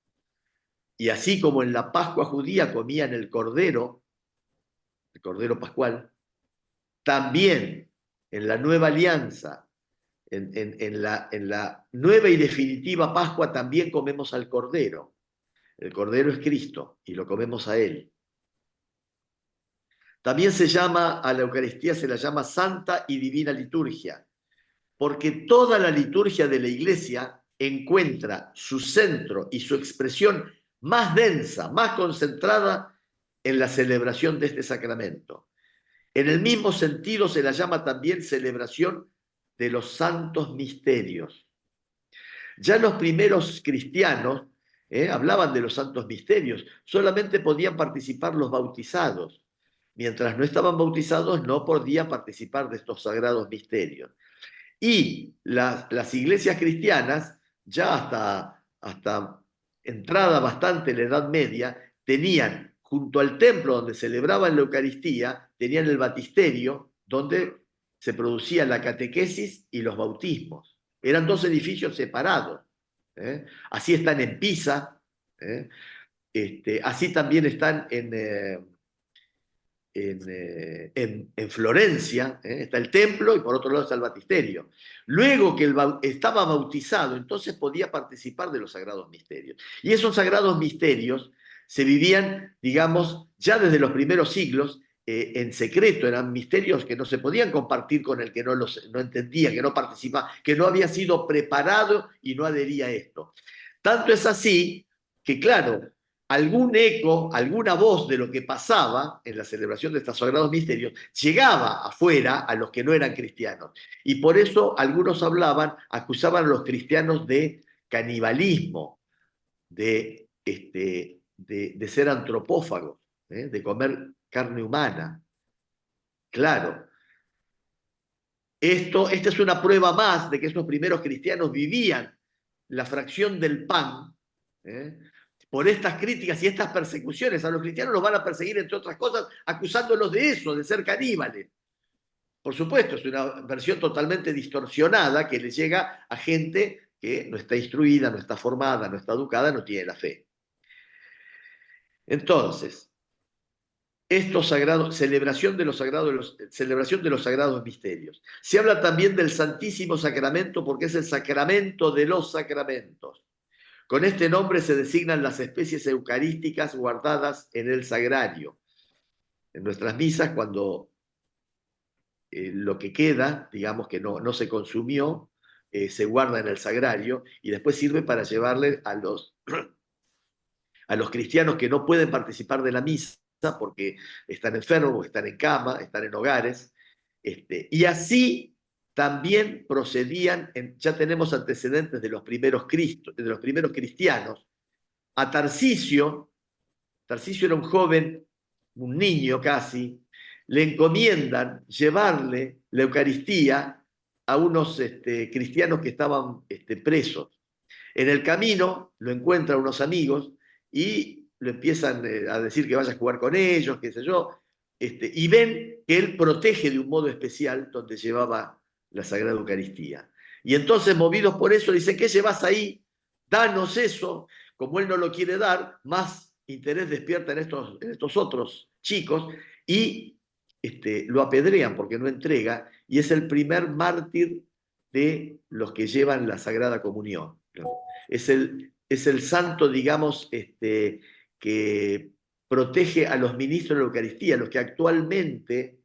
[SPEAKER 3] Y así como en la Pascua judía comían el Cordero Pascual, también en la nueva alianza, en la nueva y definitiva Pascua, también comemos al Cordero. El Cordero es Cristo y lo comemos a Él. También a la Eucaristía se la llama Santa y Divina Liturgia, porque toda la liturgia de la Iglesia encuentra su centro y su expresión más densa, más concentrada en la celebración de este sacramento. En el mismo sentido se la llama también celebración de los santos misterios. Ya los primeros cristianos hablaban de los santos misterios, solamente podían participar los bautizados. Mientras no estaban bautizados no podían participar de estos sagrados misterios. Y las iglesias cristianas, ya hasta entrada bastante en la Edad Media, tenían junto al templo donde celebraban la Eucaristía, tenían el baptisterio, donde se producía la catequesis y los bautismos. Eran dos edificios separados. Así están en Pisa, así también están en Florencia, está el templo y por otro lado está el baptisterio. Luego que estaba bautizado, entonces podía participar de los sagrados misterios. Y esos sagrados misterios se vivían, digamos, ya desde los primeros siglos en secreto. Eran misterios que no se podían compartir con el que no entendía, que no participaba, que no había sido preparado y no adhería a esto. Tanto es así que, claro, algún eco, alguna voz de lo que pasaba en la celebración de estos sagrados misterios llegaba afuera a los que no eran cristianos. Y por eso algunos acusaban a los cristianos de canibalismo, de ser antropófagos, de comer carne humana. Claro, esta es una prueba más de que esos primeros cristianos vivían la fracción del pan, ¿eh? Por estas críticas y estas persecuciones. A los cristianos los van a perseguir, entre otras cosas, acusándolos de eso, de ser caníbales. Por supuesto, es una versión totalmente distorsionada que le llega a gente que no está instruida, no está formada, no está educada, no tiene la fe. Entonces, celebración de los sagrados misterios. Se habla también del Santísimo Sacramento porque es el sacramento de los sacramentos. Con este nombre se designan las especies eucarísticas guardadas en el sagrario. En nuestras misas, cuando lo que queda, digamos que no se consumió, se guarda en el sagrario y después sirve para llevarle a los cristianos que no pueden participar de la misa porque están enfermos, están en cama, están en hogares. Y así también procedían, ya tenemos antecedentes de los primeros cristianos. A Tarcisio era un joven, un niño casi, le encomiendan llevarle la Eucaristía a unos cristianos que estaban presos. En el camino lo encuentran unos amigos y lo empiezan a decir que vaya a jugar con ellos, qué sé yo, y ven que él protege de un modo especial donde llevaba la Sagrada Eucaristía. Y entonces, movidos por eso, dicen, ¿qué llevas ahí? Danos eso. Como él no lo quiere dar, más interés despierta en estos otros chicos y lo apedrean porque no entrega, y es el primer mártir de los que llevan la Sagrada Comunión. Es el santo, digamos, que protege a los ministros de la Eucaristía, los que actualmente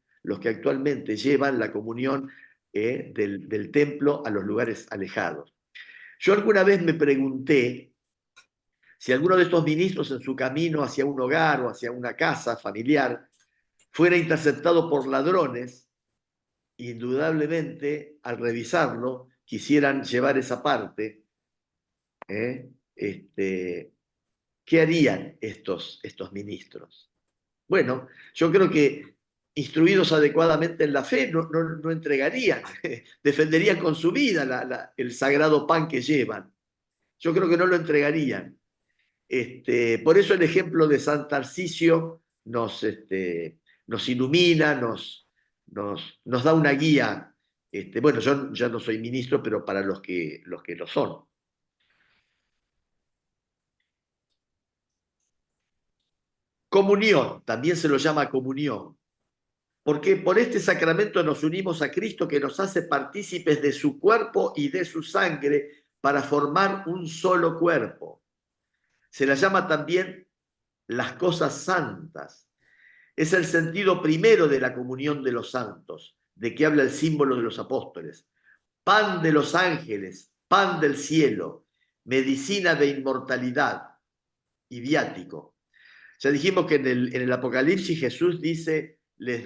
[SPEAKER 3] llevan la comunión del templo a los lugares alejados. Yo alguna vez me pregunté si alguno de estos ministros en su camino hacia un hogar o hacia una casa familiar fuera interceptado por ladrones, indudablemente al revisarlo quisieran llevar esa parte. ¿Qué harían estos ministros? Bueno, yo creo que instruidos adecuadamente en la fe no entregarían, defenderían con su vida el sagrado pan que llevan. Yo creo que no lo entregarían. Por eso el ejemplo de San Tarcisio nos ilumina, nos da una guía. Bueno, yo ya no soy ministro, pero para los que lo son. Comunión, también se lo llama comunión, porque por este sacramento nos unimos a Cristo que nos hace partícipes de su cuerpo y de su sangre para formar un solo cuerpo. Se la llama también las cosas santas. Es el sentido primero de la comunión de los santos, de que habla el símbolo de los apóstoles. Pan de los ángeles, pan del cielo, medicina de inmortalidad y viático. Ya dijimos que en el Apocalipsis Jesús dice,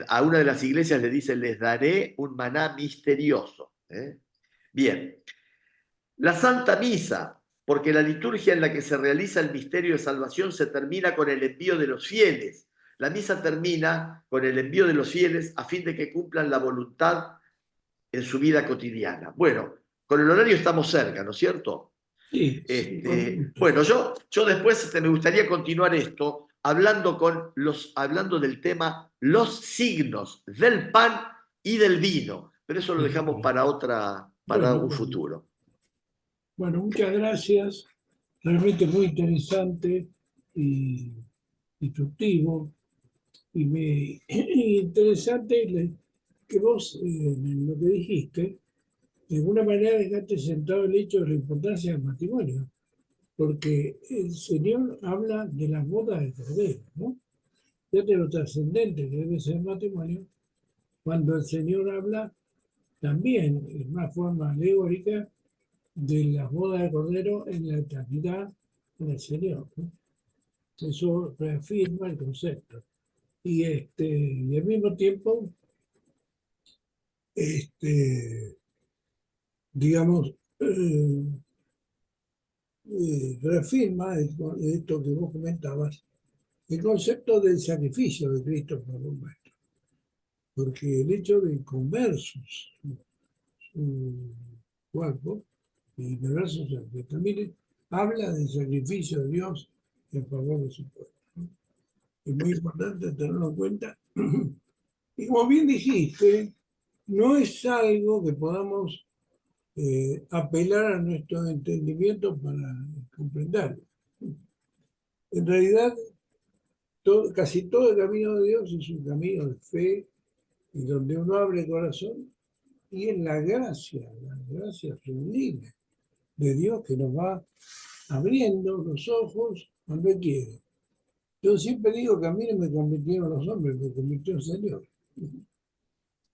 [SPEAKER 3] a una de las iglesias le dice, les daré un maná misterioso. Bien, la Santa Misa, porque la liturgia en la que se realiza el misterio de salvación se termina con el envío de los fieles. La misa termina con el envío de los fieles a fin de que cumplan la voluntad en su vida cotidiana. Bueno, con el horario estamos cerca, ¿no es cierto?
[SPEAKER 1] Sí,
[SPEAKER 3] Bueno, yo después me gustaría continuar esto hablando del tema los signos del pan y del vino, pero eso lo dejamos para un futuro.
[SPEAKER 1] Bueno, muchas gracias. Realmente muy interesante y instructivo. Y interesante que vos, lo que dijiste, de alguna manera dejaste sentado el hecho de la importancia del matrimonio, porque el Señor habla de las bodas del Cordero, ¿no? Fíjate lo trascendente que debe ser el matrimonio, cuando el Señor habla también, en una forma alegórica, de las bodas del Cordero en la eternidad con el Señor, ¿no? Eso reafirma el concepto. Y al mismo tiempo, digamos, reafirma esto que vos comentabas, el concepto del sacrificio de Cristo por los nuestros. Porque el hecho de comer su cuerpo y beber su sangre también habla del sacrificio de Dios en favor de su pueblo, ¿no? Es muy importante tenerlo en cuenta. Y como bien dijiste, no es algo que podamos apelar a nuestro entendimiento para comprenderlo. En realidad, casi todo el camino de Dios es un camino de fe, y donde uno abre el corazón y es la gracia sublime de Dios que nos va abriendo los ojos cuando Él quiere. Yo siempre digo que a mí no me convirtieron los hombres, me convirtió el Señor.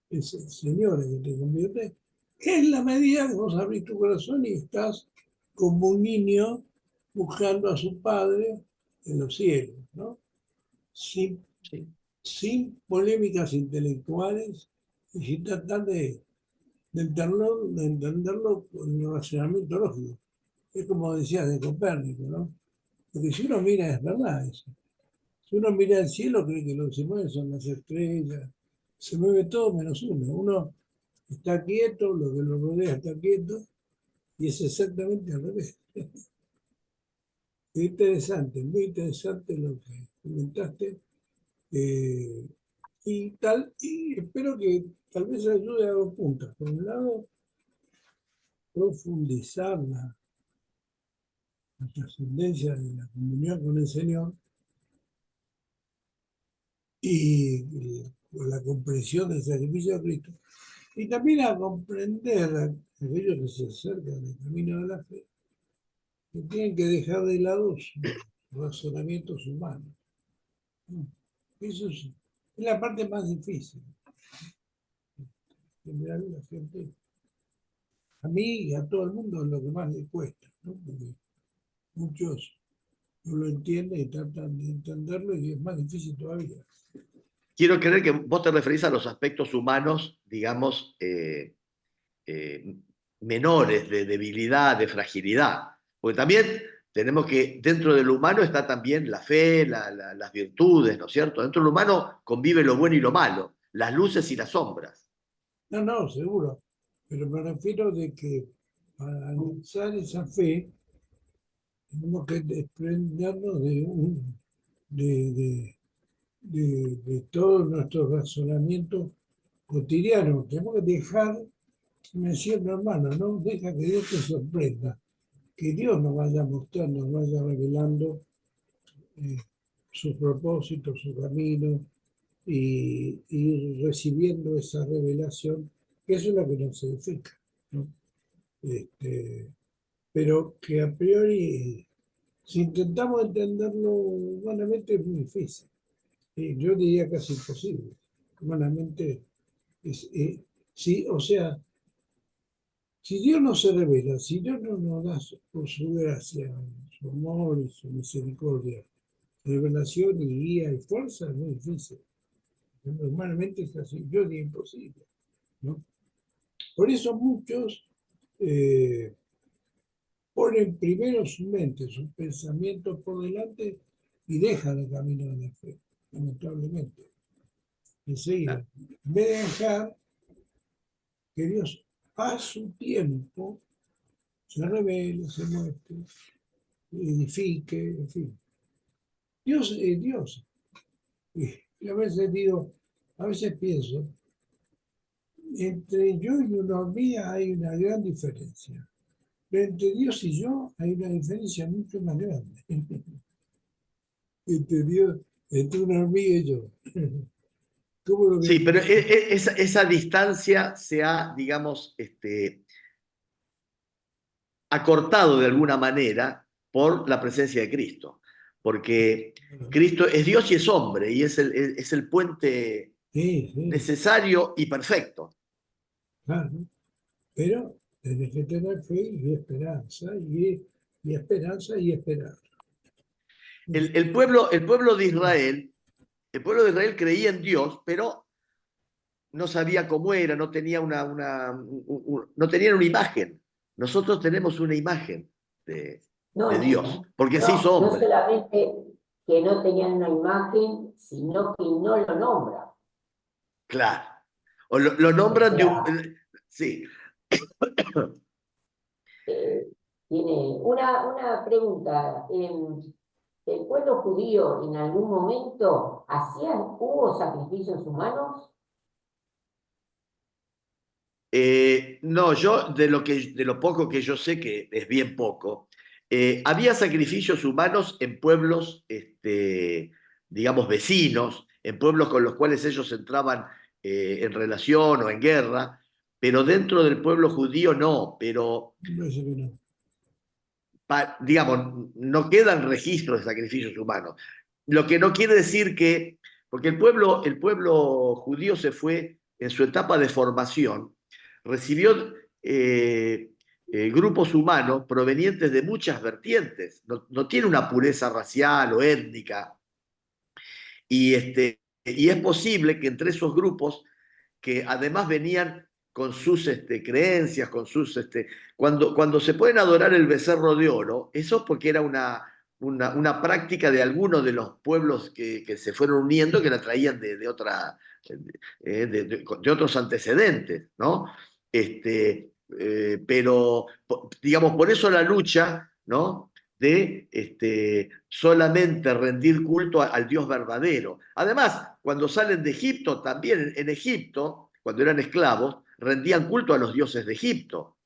[SPEAKER 1] Es el Señor el que te convierte. En la medida que vos abrís tu corazón y estás como un niño buscando a su padre en los cielos, ¿no? Sin,
[SPEAKER 3] Sí.
[SPEAKER 1] sin polémicas intelectuales y sin tratar de entenderlo con el razonamiento lógico. Es como decía de Copérnico, ¿no? Porque si uno mira, es verdad eso. Si uno mira el cielo, cree que lo que se mueve son las estrellas, se mueve todo menos uno. Uno está quieto, lo que lo rodea está quieto, y es exactamente al revés. Es interesante, muy interesante lo que comentaste. Y espero que tal vez ayude a dos puntos. Por un lado, profundizar la trascendencia de la comunión con el Señor y la comprensión del sacrificio de Cristo. Y también a comprender a aquellos que se acercan al camino de la fe, que tienen que dejar de lado sus razonamientos humanos. Eso es la parte más difícil. En general, la gente, a mí y a todo el mundo, es lo que más le cuesta, ¿no? Porque muchos no lo entienden y tratan de entenderlo y es más difícil todavía.
[SPEAKER 3] Quiero creer que vos te referís a los aspectos humanos, digamos, menores de debilidad, de fragilidad. Porque también tenemos que, dentro de lo humano está también la fe, las virtudes, ¿no es cierto? Dentro de lo humano convive lo bueno y lo malo, las luces y las sombras.
[SPEAKER 1] No, seguro. Pero me refiero de que para analizar esa fe, tenemos que desprendernos de todo nuestro razonamiento cotidiano. Tenemos que dejar, me decía mi hermano, ¿no? Deja que Dios te sorprenda, que Dios nos vaya mostrando, nos vaya revelando eh, sus propósitos, su camino, y recibiendo esa revelación, que eso es lo que nos edifica, ¿no? Pero que a priori, si intentamos entenderlo humanamente, es muy difícil. Yo diría casi imposible. Humanamente, sí, o sea, si Dios no se revela, si Dios no nos da por su gracia, su amor y su misericordia, revelación y guía y fuerza, es muy difícil. Humanamente es así, yo diría imposible, ¿no? Por eso muchos ponen primero su mente, sus pensamientos por delante y dejan el camino de la fe, lamentablemente. Enseguida, en vez de dejar que Dios a su tiempo se revele, se muestre, edifique, en fin. Dios es Dios. Y a veces digo, a veces pienso, entre yo y una hormiga hay una gran diferencia. Pero entre Dios y yo hay una diferencia mucho más grande. Entre Dios, entre una hormiga y yo. ¿Cómo lo
[SPEAKER 3] Sí,
[SPEAKER 1] ves?
[SPEAKER 3] pero esa distancia se ha, digamos, acortado de alguna manera por la presencia de Cristo. Porque Cristo es Dios y es hombre, y es el puente
[SPEAKER 1] Sí, sí,
[SPEAKER 3] necesario y perfecto.
[SPEAKER 1] claro. Pero tenés que tener fe y esperanza, y esperanza y esperanza.
[SPEAKER 3] El pueblo de Israel, creía en Dios, pero no sabía cómo era, no tenía no tenían una imagen. Nosotros tenemos una imagen de Dios, porque se hizo
[SPEAKER 2] No
[SPEAKER 3] hombre.
[SPEAKER 2] solamente que no tenían una imagen, sino que no lo nombran.
[SPEAKER 3] Claro. O lo
[SPEAKER 2] O
[SPEAKER 3] nombran de
[SPEAKER 2] sea,
[SPEAKER 3] un... Sí.
[SPEAKER 2] tiene una pregunta. ¿El pueblo judío en algún momento hubo sacrificios humanos?
[SPEAKER 3] No, yo de lo poco que yo sé, que es bien poco, había sacrificios humanos en pueblos, digamos, vecinos, en pueblos con los cuales ellos entraban en relación o en guerra, pero dentro del pueblo judío no, pero
[SPEAKER 1] Me parece que no.
[SPEAKER 3] digamos, no quedan registros de sacrificios humanos. Lo que no quiere decir que, porque el pueblo judío se fue en su etapa de formación, recibió grupos humanos provenientes de muchas vertientes, no tiene una pureza racial o étnica, y es posible que entre esos grupos, que además venían con sus creencias, con sus... cuando se pueden adorar el becerro de oro, eso es porque era una práctica de algunos de los pueblos que se fueron uniendo, que la traían de otros antecedentes, ¿no? Pero, digamos, por eso la lucha, ¿no? De solamente rendir culto al Dios verdadero. Además, cuando salen de Egipto, también en Egipto, cuando eran esclavos, rendían culto a los dioses de Egipto.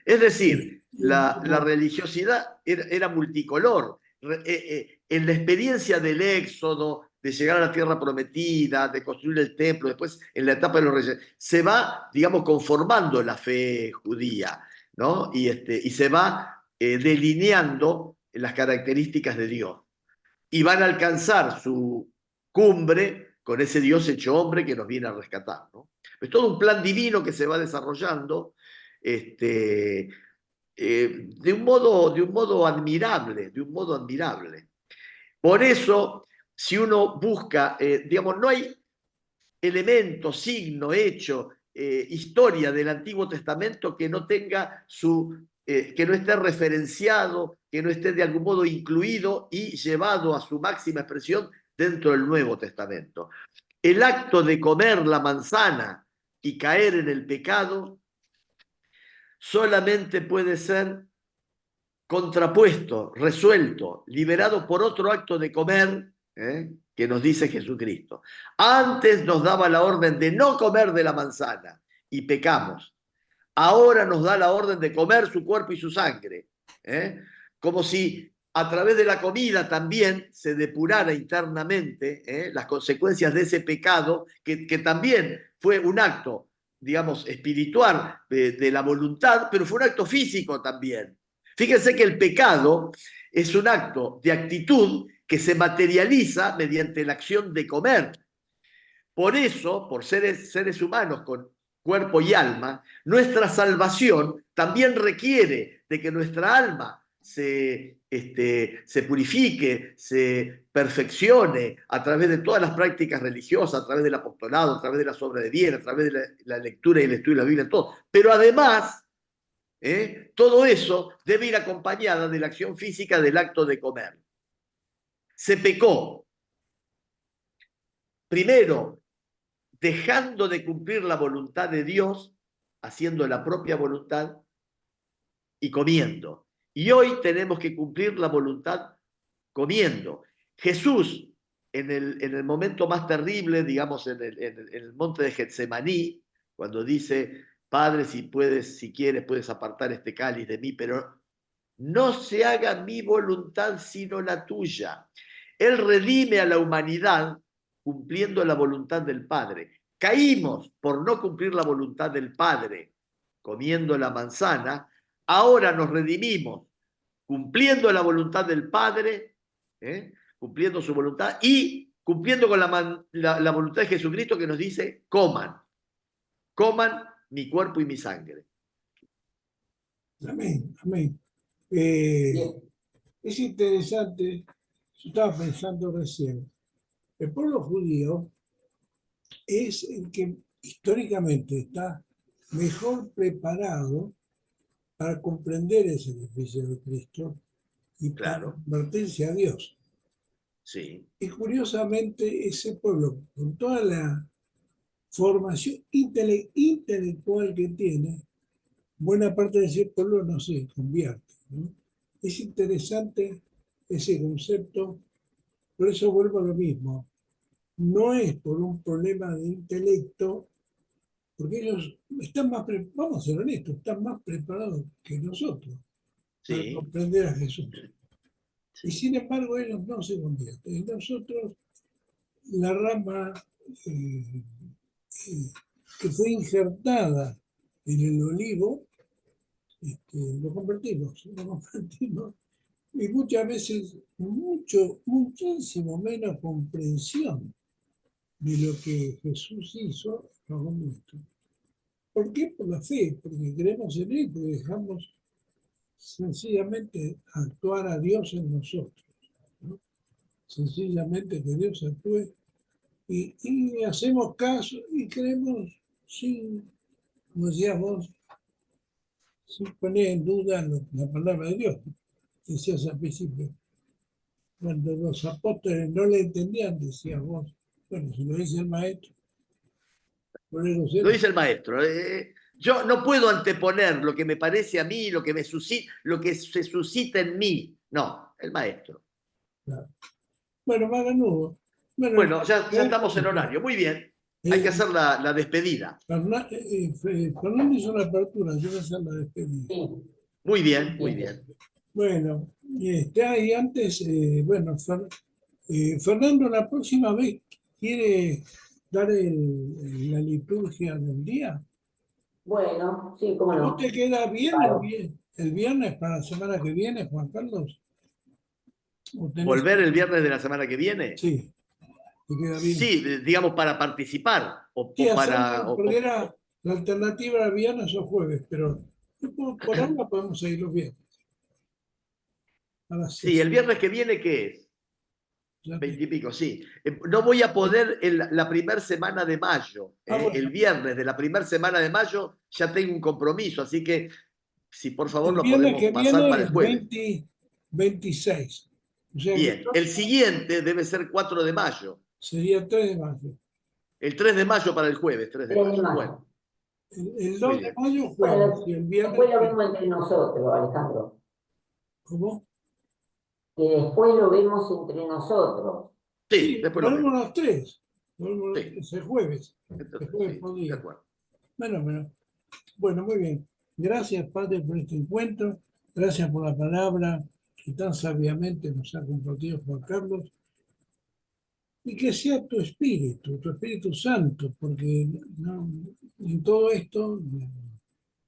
[SPEAKER 3] Es decir, la religiosidad era multicolor. En la experiencia del éxodo, de llegar a la tierra prometida, de construir el templo, después en la etapa de los reyes, se va, digamos, conformando la fe judía, ¿no? Y se va delineando las características de Dios. Y van a alcanzar su cumbre con ese Dios hecho hombre que nos viene a rescatar, ¿no? Es todo un plan divino que se va desarrollando, de un modo admirable, de un modo admirable. Por eso, si uno busca, digamos, no hay elemento, signo, hecho, historia del Antiguo Testamento que no tenga que no esté referenciado, que no esté de algún modo incluido y llevado a su máxima expresión dentro del Nuevo Testamento. El acto de comer la manzana y caer en el pecado solamente puede ser contrapuesto, resuelto, liberado por otro acto de comer, que nos dice Jesucristo. Antes nos daba la orden de no comer de la manzana y pecamos. Ahora nos da la orden de comer su cuerpo y su sangre. Como si a través de la comida también se depurara internamente las consecuencias de ese pecado, que también fue un acto, digamos, espiritual de la voluntad, pero fue un acto físico también. Fíjense que el pecado es un acto de actitud que se materializa mediante la acción de comer. Por eso, por seres humanos con cuerpo y alma, nuestra salvación también requiere de que nuestra alma se purifique, se perfeccione a través de todas las prácticas religiosas, a través del apostolado, a través de las obras de bien, a través de la lectura y el estudio de la Biblia, todo. Pero además, todo eso debe ir acompañada de la acción física del acto de comer. Se pecó. Primero, dejando de cumplir la voluntad de Dios, haciendo la propia voluntad y comiendo. Y hoy tenemos que cumplir la voluntad comiendo. Jesús, en el momento más terrible, digamos, en el monte de Getsemaní, cuando dice, Padre, si quieres, puedes apartar este cáliz de mí, pero no se haga mi voluntad sino la tuya. Él redime a la humanidad cumpliendo la voluntad del Padre. Caímos por no cumplir la voluntad del Padre comiendo la manzana, ahora nos redimimos cumpliendo la voluntad del Padre, cumpliendo su voluntad y cumpliendo con la voluntad de Jesucristo, que nos dice, coman mi cuerpo y mi sangre.
[SPEAKER 1] Amén, amén.
[SPEAKER 2] Bien.
[SPEAKER 1] Es interesante, yo estaba pensando recién, el pueblo judío es el que históricamente está mejor preparado para comprender el sacrificio de Cristo y para
[SPEAKER 3] Claro,
[SPEAKER 1] convertirse a Dios.
[SPEAKER 3] sí,
[SPEAKER 1] Y curiosamente ese pueblo, con toda la formación intelectual que tiene, buena parte de ese pueblo no se convierte, ¿no? Es interesante ese concepto, por eso vuelvo a lo mismo. No es por un problema de intelecto, porque ellos están más, vamos a ser honestos, están más preparados que nosotros para
[SPEAKER 3] sí,
[SPEAKER 1] comprender a Jesús. Y
[SPEAKER 3] sí.
[SPEAKER 1] sin embargo ellos no se convierten. Y nosotros, la rama eh, eh, que fue injertada en el olivo, lo convertimos, y muchas veces muchísimo menos comprensión de lo que Jesús hizo con nuestro. ¿Por qué? Por la fe, porque creemos en Él, porque dejamos sencillamente actuar a Dios en nosotros, ¿no? Sencillamente que Dios actúe y hacemos caso y creemos sin, como decías vos, sin poner en duda la palabra de Dios. Decías al principio, cuando los apóstoles no le entendían, decías vos, bueno, si lo dice el maestro, por eso
[SPEAKER 3] Lo
[SPEAKER 1] será.
[SPEAKER 3] dice el maestro. Yo no puedo anteponer lo que me parece a mí, lo que se suscita en mí. No, el maestro.
[SPEAKER 1] Claro. Bueno, Maganudo, bueno,
[SPEAKER 3] Bueno, ya estamos en horario. Muy bien. Hay que
[SPEAKER 1] eh,
[SPEAKER 3] hacer la despedida.
[SPEAKER 1] Fernando hizo la apertura, yo voy a hacer la despedida.
[SPEAKER 2] Sí,
[SPEAKER 3] Muy bien, muy
[SPEAKER 2] bien.
[SPEAKER 3] bien.
[SPEAKER 1] Bueno, y antes, bueno, Fernando, la próxima vez quiere dar la liturgia del día.
[SPEAKER 2] Bueno, sí, cómo
[SPEAKER 1] ¿A vos te
[SPEAKER 2] no.
[SPEAKER 1] queda bien
[SPEAKER 2] Claro.
[SPEAKER 1] el viernes para la semana que viene, Juan Carlos? ¿O tenés?
[SPEAKER 3] ¿Volver el viernes de la semana que viene?
[SPEAKER 1] Sí, te queda bien.
[SPEAKER 3] Sí, digamos para participar
[SPEAKER 1] Sí,
[SPEAKER 3] o para...
[SPEAKER 1] hacerlo, porque era la alternativa era viernes o jueves, pero por ahora podemos seguir los viernes a las
[SPEAKER 3] Sí,
[SPEAKER 1] 6.
[SPEAKER 3] el viernes que viene, ¿qué es?
[SPEAKER 1] Ya te-
[SPEAKER 3] 20 y pico, sí. No voy a poder la primera semana de mayo.
[SPEAKER 1] Bueno,
[SPEAKER 3] El viernes de la primera semana de mayo ya tengo un compromiso, así que si por favor
[SPEAKER 1] el
[SPEAKER 3] lo
[SPEAKER 1] viernes
[SPEAKER 3] podemos
[SPEAKER 1] que
[SPEAKER 3] pasar
[SPEAKER 1] viene
[SPEAKER 3] para el
[SPEAKER 1] es
[SPEAKER 3] jueves.
[SPEAKER 1] 26. O sea que
[SPEAKER 3] Bien, el siguiente debe ser 4 de mayo.
[SPEAKER 1] sería 3 de mayo.
[SPEAKER 3] El 3 de mayo para el jueves, 3 de
[SPEAKER 2] 3 de
[SPEAKER 3] mayo. Bueno,
[SPEAKER 2] mayo.
[SPEAKER 1] El
[SPEAKER 3] muy
[SPEAKER 1] 2 de
[SPEAKER 3] bien.
[SPEAKER 1] mayo jueves
[SPEAKER 2] Bueno,
[SPEAKER 1] y el viernes,
[SPEAKER 2] después lo vemos entre nosotros, Alejandro.
[SPEAKER 1] ¿cómo?
[SPEAKER 2] Que después lo vemos entre nosotros.
[SPEAKER 3] Sí,
[SPEAKER 1] Sí,
[SPEAKER 3] después lo
[SPEAKER 1] ponemos
[SPEAKER 3] vemos.
[SPEAKER 1] los tres. Ponemos los
[SPEAKER 3] Sí,
[SPEAKER 1] tres, el jueves. El
[SPEAKER 3] entonces,
[SPEAKER 1] jueves
[SPEAKER 3] sí, de
[SPEAKER 1] podría.
[SPEAKER 3] acuerdo.
[SPEAKER 1] Bueno, muy bien. Gracias, Padre, por este encuentro. Gracias por la palabra que tan sabiamente nos ha compartido Juan Carlos. Y que sea tu Espíritu Santo, porque en todo esto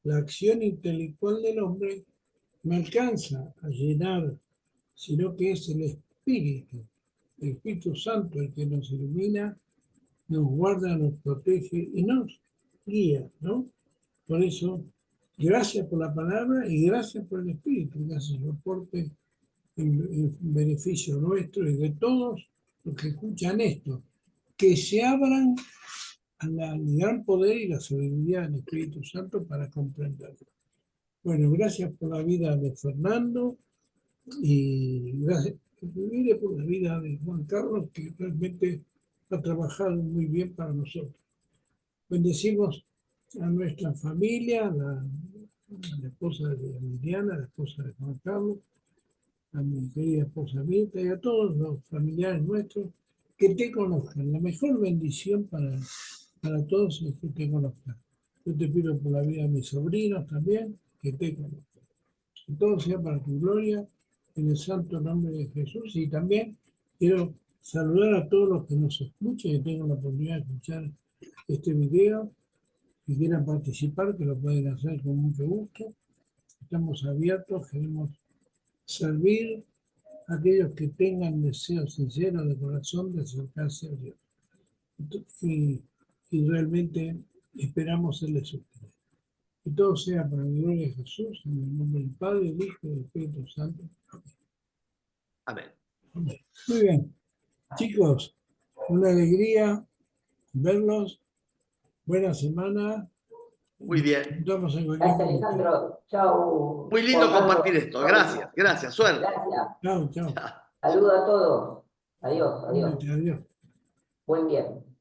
[SPEAKER 1] la acción intelectual del hombre no alcanza a llenar, sino que es el Espíritu Santo el que nos ilumina, nos guarda, nos protege y nos guía, ¿no? Por eso, gracias por la palabra y gracias por el Espíritu, que hace soporte en beneficio nuestro y de todos los que escuchan esto, que se abran al gran poder y la sabiduría del Espíritu Santo para comprenderlo. Bueno, gracias por la vida de Fernando y gracias por la vida de Juan Carlos, que realmente ha trabajado muy bien para nosotros. Bendecimos a nuestra familia, a la esposa de Liliana, a la esposa de Juan Carlos, a mi querida esposa Mirta y a todos los familiares nuestros que te conozcan. La mejor bendición para todos es que te conozcan. Yo te pido por la vida de mis sobrinos también, que te conozcan. Que todo sea para tu gloria, en el santo nombre de Jesús. Y también quiero saludar a todos los que nos escuchan y tengan la oportunidad de escuchar este video. Si quieran participar, que lo pueden hacer con mucho gusto. Estamos abiertos, queremos servir a aquellos que tengan deseo sincero de corazón de acercarse a Dios. Y realmente esperamos serles útiles. Que todo sea para la gloria de Jesús, en el nombre del Padre, del Hijo y del Espíritu Santo. Amén.
[SPEAKER 3] Amén.
[SPEAKER 1] Muy bien. Chicos, una alegría verlos. Buena semana.
[SPEAKER 3] Muy bien.
[SPEAKER 1] Estamos en cualquier
[SPEAKER 2] Gracias,
[SPEAKER 1] momento.
[SPEAKER 2] Alejandro. Chau.
[SPEAKER 3] Muy lindo
[SPEAKER 2] Juan Carlos.
[SPEAKER 3] compartir esto. Gracias, gracias. Suerte.
[SPEAKER 2] Gracias.
[SPEAKER 1] Chao, chao.
[SPEAKER 2] Saludos a todos. Adiós, adiós.
[SPEAKER 1] Adiós.
[SPEAKER 2] Buen viernes.